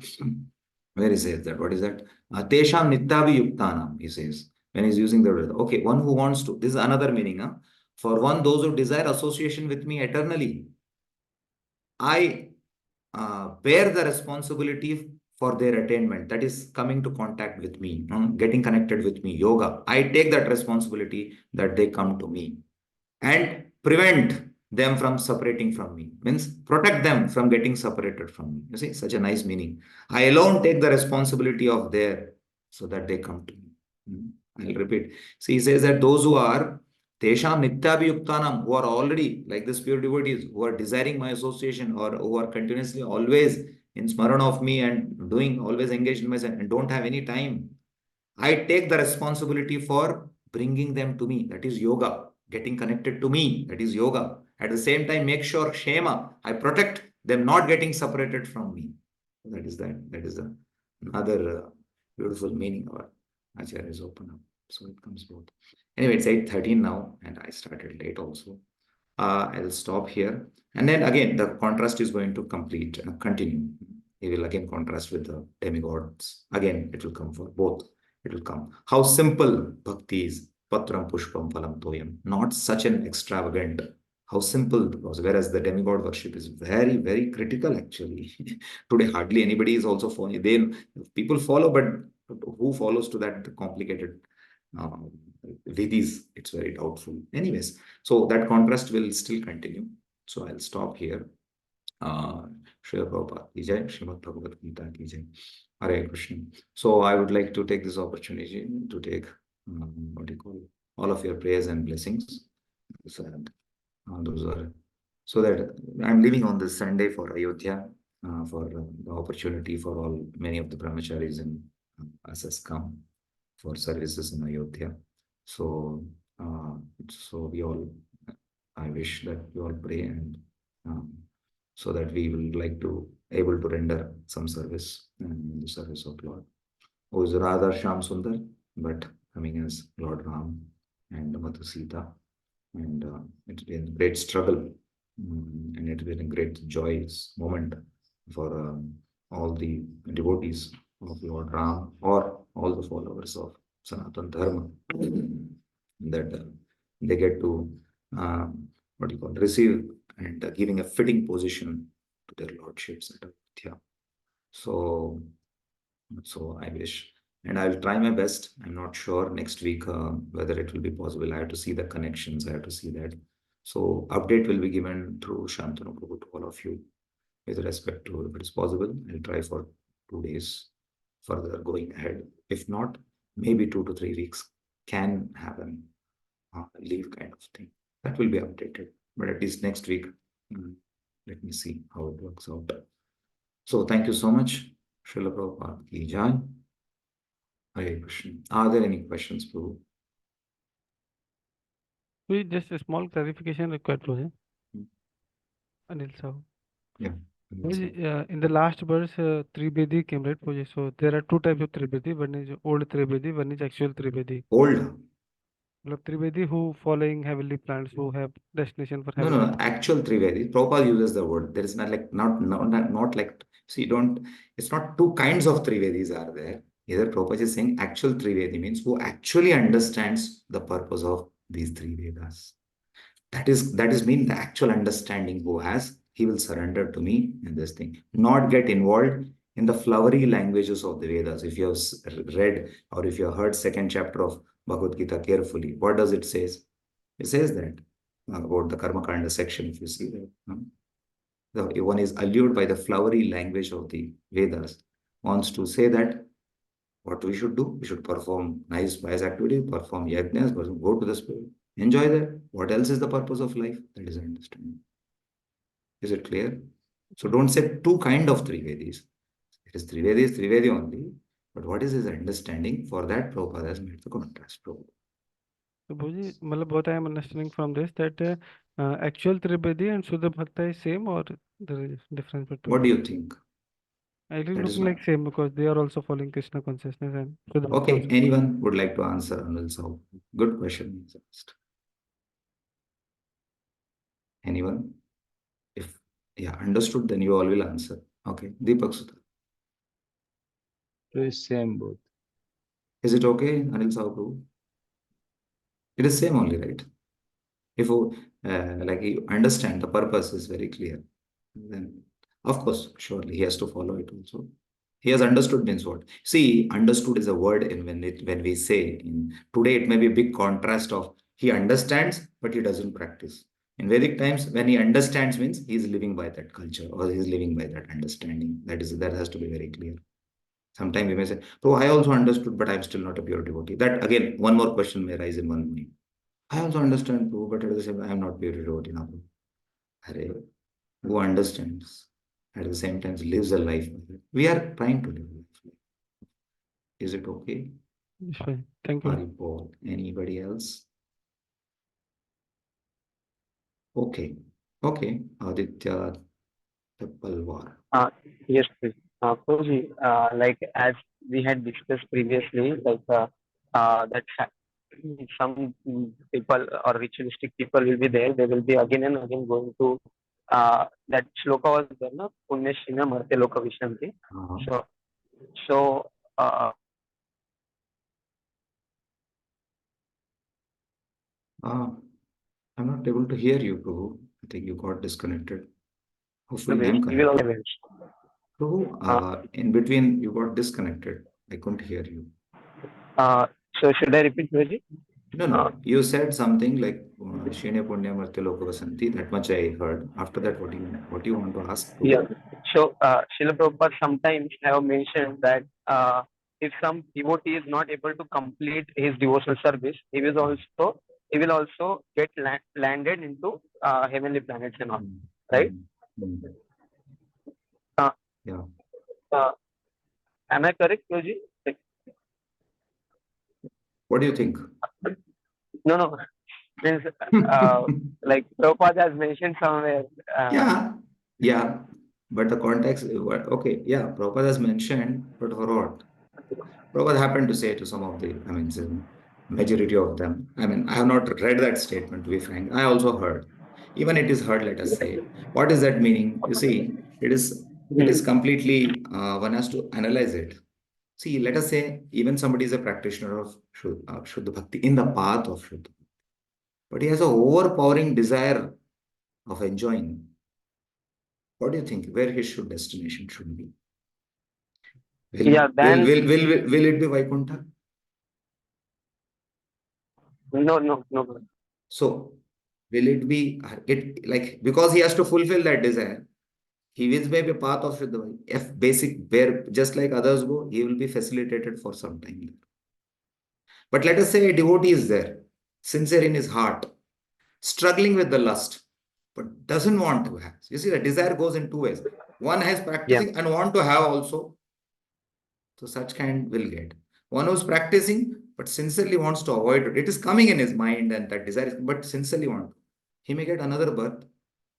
Where he says that? What is that? Tesham Nityavi Yuktanam, he says. When he's using the word. Okay, one who wants to. This is another meaning. Huh? For one, those who desire association with me eternally, I bear the responsibility for their attainment. That is coming to contact with me, getting connected with me, yoga. I take that responsibility that they come to me and prevent them from separating from me. Means protect them from getting separated from me. You see, such a nice meaning. I alone take the responsibility of their so that they come to me. I'll repeat. See, he says that those who are Tesham Nityabhiyuktanam, who are already like this pure devotees, who are desiring my association or who are continuously always in smaran of me and doing always engaged in myself and don't have any time. I take the responsibility for bringing them to me. That is yoga. Getting connected to me. That is yoga. At the same time, make sure Shema, I protect them not getting separated from me. That is that. That is another beautiful meaning our acharyas open up. So it comes both. Anyway, it's 8:13 now, and I started late also. I'll stop here. And then again, the contrast is going to continue. He will again contrast with the demigods. Again, it will come for both. It will come. How simple bhakti is. Patram pushpam phalam toyam. Not such an extravagant. How simple it was. Whereas the demigod worship is very, very critical actually. Today, hardly anybody is also following. People follow, but who follows to that complicated vidis? It's very doubtful. Anyways, so that contrast will still continue. So I'll stop here. Srila Prabhupada ki jai, Srimad Bhagavad Gita ki jai. Hare Krishna. So I would like to take this opportunity to take what do you call all of your prayers and blessings. So, those are so that I'm leaving on this Sunday for Ayodhya for the opportunity for all many of the brahmacharis and us has come for services in Ayodhya. So so we all I wish that you all pray and so that we will like to able to render some service in the service of Lord. Who is Radha Shyam Sundar, but coming as Lord Ram and Mother Sita. And it's been a great struggle and it's been a great joyous moment for all the devotees of Lord Ram or all the followers of Sanatana Dharma that they get to what do you call receive and giving a fitting position to their lordships at Ayodhya. So I wish, and I'll try my best. I'm not sure next week whether it will be possible. I have to see the connections. I have to see that. So update will be given through Shantanu Prabhu to all of you with respect to if it is possible. I'll try for 2 days further going ahead. If not, maybe 2 to 3 weeks can happen. Leave kind of thing. That will be updated. But at least next week, let me see how it works out. So thank you so much. Srila Prabhupada ki jai. Hare Krishna. Are there any questions, Prabhu? We just a small clarification required, Prabhuji. Anil Sahu. Yeah. Prabhuji, in the last verse, Trivedi came, right, Prabhuji? So there are 2 types of Trivedi. One is old Trivedi, one is actual Trivedi. Old? Trivedi who following heavenly plants, who have destination for No, heavenly no, actual Trivedi. Prabhupada uses the word. There is not like not like see don't. It's not 2 kinds of Trivedis are there. Either Prabhupada is saying actual Trivedi means who actually understands the purpose of these 3 Vedas. That is mean the actual understanding who has, he will surrender to me in this thing. Not get involved in the flowery languages of the Vedas. If you have read or if you have heard 2nd chapter of Bhagavad Gita carefully, what does it says? It says that about the Karma Kanda section, if you see that. One is allured by the flowery language of the Vedas, wants to say that what we should do, we should perform nice pious activity, perform yajnas, go to the spirit, enjoy that. What else is the purpose of life? That is understanding. Is it clear? So don't say 2 kind of Trivedis. It is Trivedi only. But what is his understanding? For that, Prabhupada has made the contrast. Prabhupada. So, Bhuji, what I am understanding from this that actual Trivedi and Shuddha Bhakta is same or there is difference between? What do you think? It is That is looking not. like same because they are also following Krishna consciousness and Shuddha Bhakti Okay, also. anyone would like to answer Anil Sahu? Good question is asked. Anyone? If understood, then you all will answer. Okay, Deepak Sudha. It is same both. Is it okay, Anil Sahu? It is same only, right? If you like you understand the purpose is very clear, then of course, surely he has to follow it also. He has understood means what? See, understood is a word in when we say in today it may be a big contrast of he understands but he doesn't practice. In Vedic times, when he understands means he is living by that culture or he is living by that understanding. That has to be very clear. Sometimes we may say, "Oh, I also understood, but I'm still not a pure devotee." That again, one more question may rise in one mind. I also understand, Prabhu, but at the same time, I am not pure devotee now. Arey, who understands at the same time lives a life. We are trying to live a life. Is it okay? It's fine. Thank you. Paul. Anybody else? Okay. Okay. Aditya Palwar. Yes, please. Prabhuji, like as we had discussed previously, like that some people or ritualistic people will be there. They will be again and again going to that shloka was there, no? Punya Shina Marte Loka Vishanti. So, so I'm not able to hear you, Prabhu. I think you got disconnected. Hopefully, I'm connected. Prabhu, in between, you got disconnected. I couldn't hear you. So should I repeat, Prabhuji? No. You said something like Shine Punya Marte Loka Vasanti. That much I heard. After that, what do you want to ask? Prabhu? Yeah. So Srila Prabhupada sometimes have mentioned that if some devotee is not able to complete his devotional service, he will also get landed into heavenly planets and all, right? Yeah. Am I correct, Prabhuji? What do you think? No. Means, like Prabhupada has mentioned somewhere. Yeah. But the context, okay, yeah, Prabhupada has mentioned, but for what? Prabhupada happened to say to some of the, majority of them. I have not read that statement, to be frank. I also heard. Even it is heard, let us say. What is that meaning? You see, it is completely, one has to analyze it. See, let us say, even somebody is a practitioner of Shuddha Bhakti, in the path of Shuddha, but he has an overpowering desire of enjoying. What do you think? Where his destination should be? Will it be Vaikuntha? No. So will it be because he has to fulfill that desire? He will maybe path of Shuddha. If basic where just like others go, he will be facilitated for some time. But let us say a devotee is there, sincere in his heart, struggling with the lust, but doesn't want to have. You see, the desire goes in two ways. One has practicing and want to have also. So such kind will get. One who's practicing but sincerely wants to avoid it. It is coming in his mind and that desire, but sincerely want. He may get another birth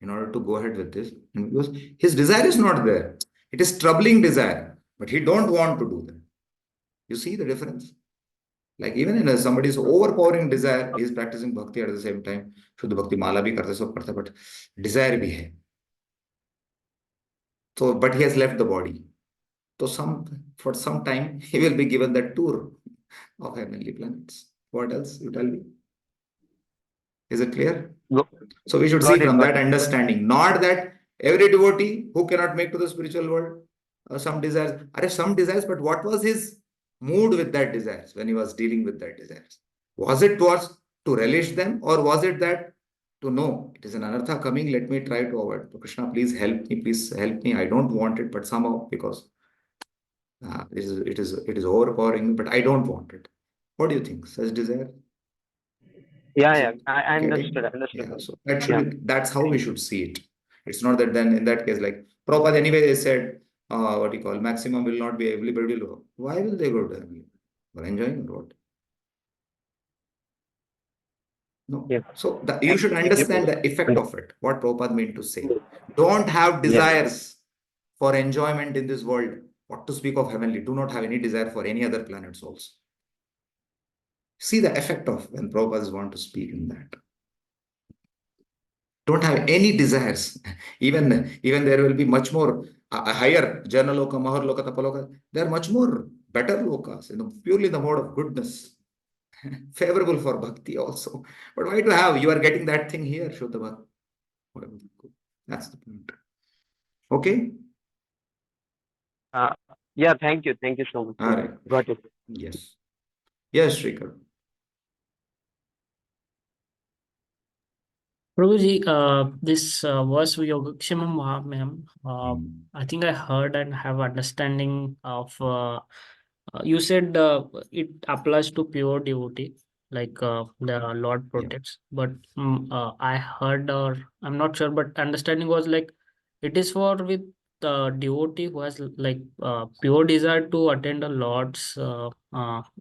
in order to go ahead with this. And because his desire is not there. It is troubling desire, but he don't want to do that. You see the difference? Like even in somebody's overpowering desire, he is practicing bhakti at the same time. Shuddha Bhakti Mala bhi karte, sab karte, but desire bhi hai. So, but he has left the body. So for some time, he will be given that tour of heavenly planets. What else? You tell me. Is it clear? So we should see from that understanding, not that every devotee who cannot make to the spiritual world, some desires, but what was his mood with that desires when he was dealing with that desires? Was it towards to relish them, or was it that to know it is an anartha coming, let me try to avoid. So Krishna, please help me. I don't want it, but somehow because it is overpowering, but I don't want it. What do you think? Such desire? Yeah. I understood. Yeah, so that's how we should see it. It's not that then in that case, like Prabhupada anyway, they said, what you call maximum will not be everybody will go. Why will they go to heaven? For enjoying or what? No. So you should understand the effect of it, what Prabhupada meant to say. Don't have desires for enjoyment in this world, what to speak of heavenly, do not have any desire for any other planets also. See the effect of when Prabhupada want to speak in that. Don't have any desires. Even there will be much more higher Jana Loka, Mahar Loka, Tapaloka. They are much more better lokas, purely the mode of goodness. Favorable for bhakti also. But why to have? You are getting that thing here, Shodhava. That's the point. Okay? Yeah, thank you so much. All right. Got it. Yes. Yes, Shrikar. Prabhuji, this verse Yogakshamam Mahamyam, I think I heard and have understanding of. You said it applies to pure devotee, like the Lord protects. But I heard, or I'm not sure, but understanding was like it is for with the devotee who has like pure desire to attend a Lord's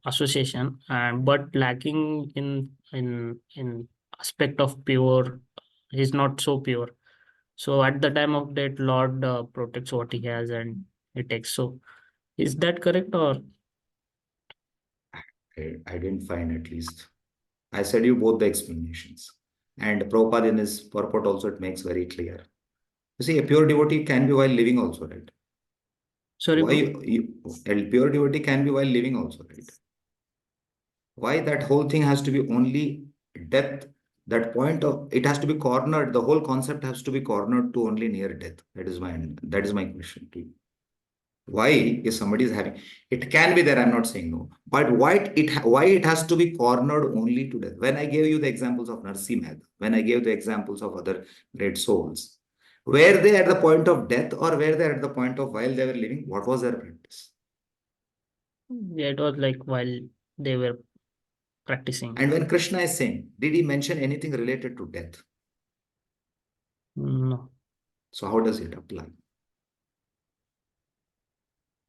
association, and but lacking in aspect of pure, he's not so pure. So at the time of that, Lord protects what he has and he takes. So is that correct, or? I didn't find at least. I said you both the explanations. And Prabhupada in his purport also it makes very clear. You see, a pure devotee can be while living also, right? Sorry, why a pure devotee can be while living also, right? Why that whole thing has to be only death? That point of it has to be cornered. The whole concept has to be cornered to only near death. That is my question to you. Why, if somebody is having, it can be there, I'm not saying no, but why it has to be cornered only to death? When I gave you the examples of Narsi Mehta, when I gave the examples of other great souls, were they at the point of death or were they at the point of while they were living? What was their practice? Yeah, it was like while they were practicing. And when Krishna is saying, did he mention anything related to death? No. So how does it apply?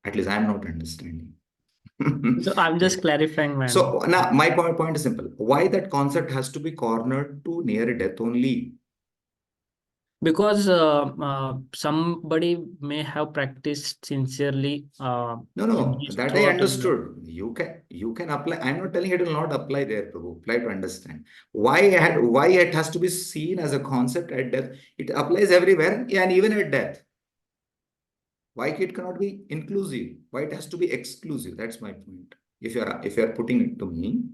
At least I'm not understanding. So I'm just clarifying, man. So now my point is simple. Why that concept has to be cornered to near death only? Because somebody may have practiced sincerely. No, his that I throughout his life. understood. You can apply. I'm not telling it will not apply there, Prabhu. Apply to understand. Why it has to be seen as a concept at death. It applies everywhere and even at death. Why it cannot be inclusive? Why it has to be exclusive? That's my point. If you're putting it to me,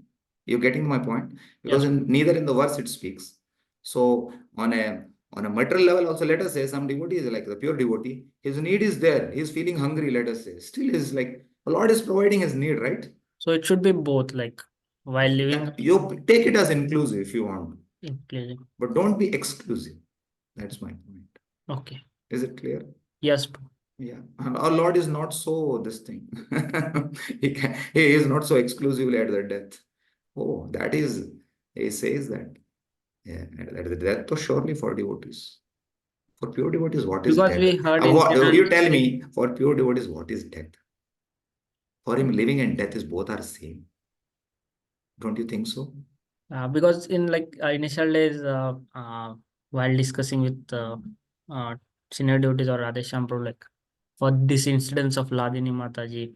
you're getting my point? Because Yes. neither in the verse it speaks. So on a material level also, let us say some devotee is like the pure devotee, his need is there, he's feeling hungry, let us say. Still is like the Lord is providing his need, right? So it should be both, like while living. You take it as inclusive if you want. Inclusive. But don't be exclusive. That's my point. Okay. Is it clear? Yes. Yeah, our Lord is not so this thing. He is not so exclusively at the death. Oh, that is, he says that. Yeah, at the death, so surely for devotees. For pure devotees, what is Because death? we heard You tell me, for pure devotees, what is death? For him, living and death is both are same. Don't you think so? Because in like initial days, while discussing with senior devotees or Radhesham Prabhu, like for this incidents of Ladini Mataji,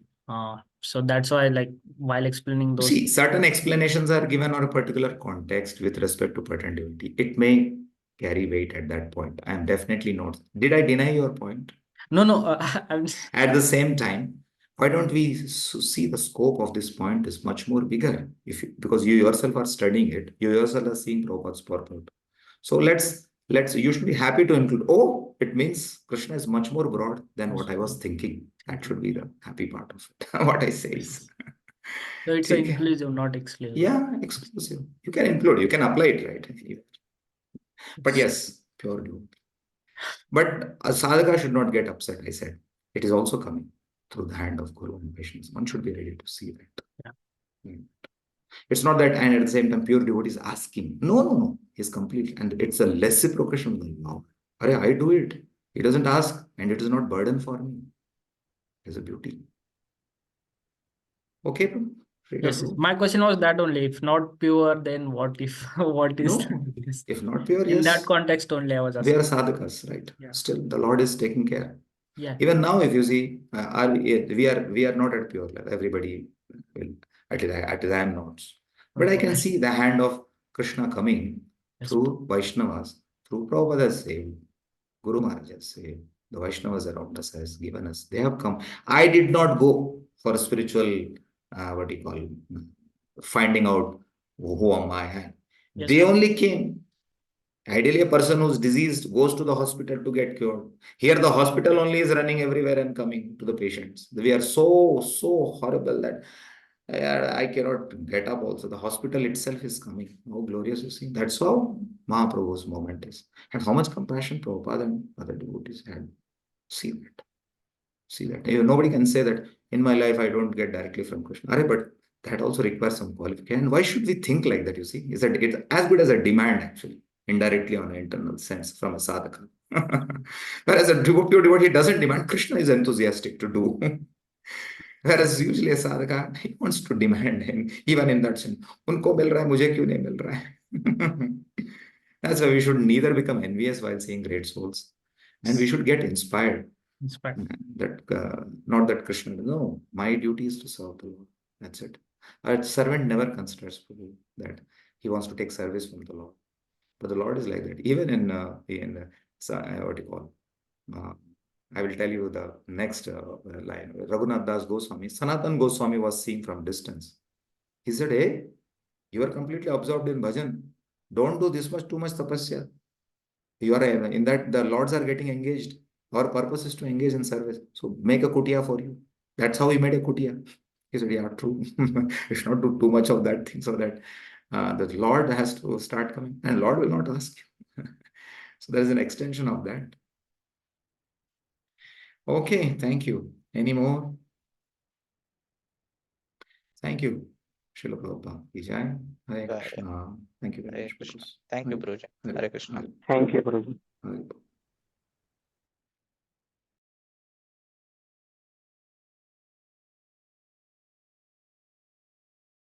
so that's why like while explaining those. See, certain explanations are given on a particular context with respect to patent divinity. It may carry weight at that point. I am definitely not. Did I deny your point? No. At the same time, why don't we see the scope of this point is much more bigger because you yourself are studying it, you yourself are seeing Prabhupada's purport. So let's you should be happy to include. Oh, it means Krishna is much more broad than what I was thinking. That should be the happy part of it. What I say is. So it's inclusive, not exclusive. Yeah, exclusive. You can include, you can apply it, right? But yes, pure devotee. But a sadhaka should not get upset, I said. It is also coming through the hand of Guru and patience. One should be ready to see that. Yeah. It's not that, and at the same time, pure devotee is asking. No. He's complete. And it's a reciprocation of the love. I do it. He doesn't ask, and it is not burden for me. It is a beauty. Okay, Yes, my question was that only. If not pure, then what if what is? No, if not pure, in yes. that context only I was asking. We are sadhakas, right? Yeah. Still, the Lord is taking care. Yeah. Even now, if you see, we are not at pure love. Everybody will, at least I am not. But I can see the hand of Krishna coming through Vaishnavas, through Prabhupada's saved, Guru Maharaj has saved, the Vaishnavas around us has given us. They have come. I did not go for a spiritual, what do you call, finding out who am I. Yes, They sir. only came. Ideally, a person who's diseased goes to the hospital to get cured. Here, the hospital only is running everywhere and coming to the patients. We are so horrible that I cannot get up also. The hospital itself is coming. How glorious you see. That's how Mahaprabhu's moment is. And how much compassion Prabhupada and other devotees had. See that. See that. Nobody can say that in my life I don't get directly from Krishna. But that also requires some qualification. And why should we think like that, you see? Is that it's as good as a demand actually, indirectly on an internal sense from a sadhaka. Whereas a devotee doesn't demand, Krishna is enthusiastic to do. Whereas usually a sadhaka, he wants to demand him, even in that sense. Unko mil raha hai, mujhe kyun nahi mil raha hai? That's why we should neither become envious while seeing great souls, and we should get inspired. That not that Krishna, no, my duty is to serve the Lord. That's it. A servant never considers that he wants to take service from the Lord. But the Lord is like that. Even in what do you call? I will tell you the next line. Raghunath Das Goswami, Sanatan Goswami was seeing from distance. He said, "Hey, you are completely absorbed in bhajan. Don't do too much tapasya. You are in that the lords are getting engaged. Our purpose is to engage in service. So make a kutia for you." That's how he made a kutia. He said, "Yeah, true. We should not do too much of that thing so that the Lord has to start coming, and Lord will not ask." So there is an extension of that. Okay, thank you. Any more? Thank you. Srila Prabhupada. Vijay. Hare Krishna. Thank you very much. Krishna. Thank you, Guruji. Hare Krishna. Thank you, Guruji. Hare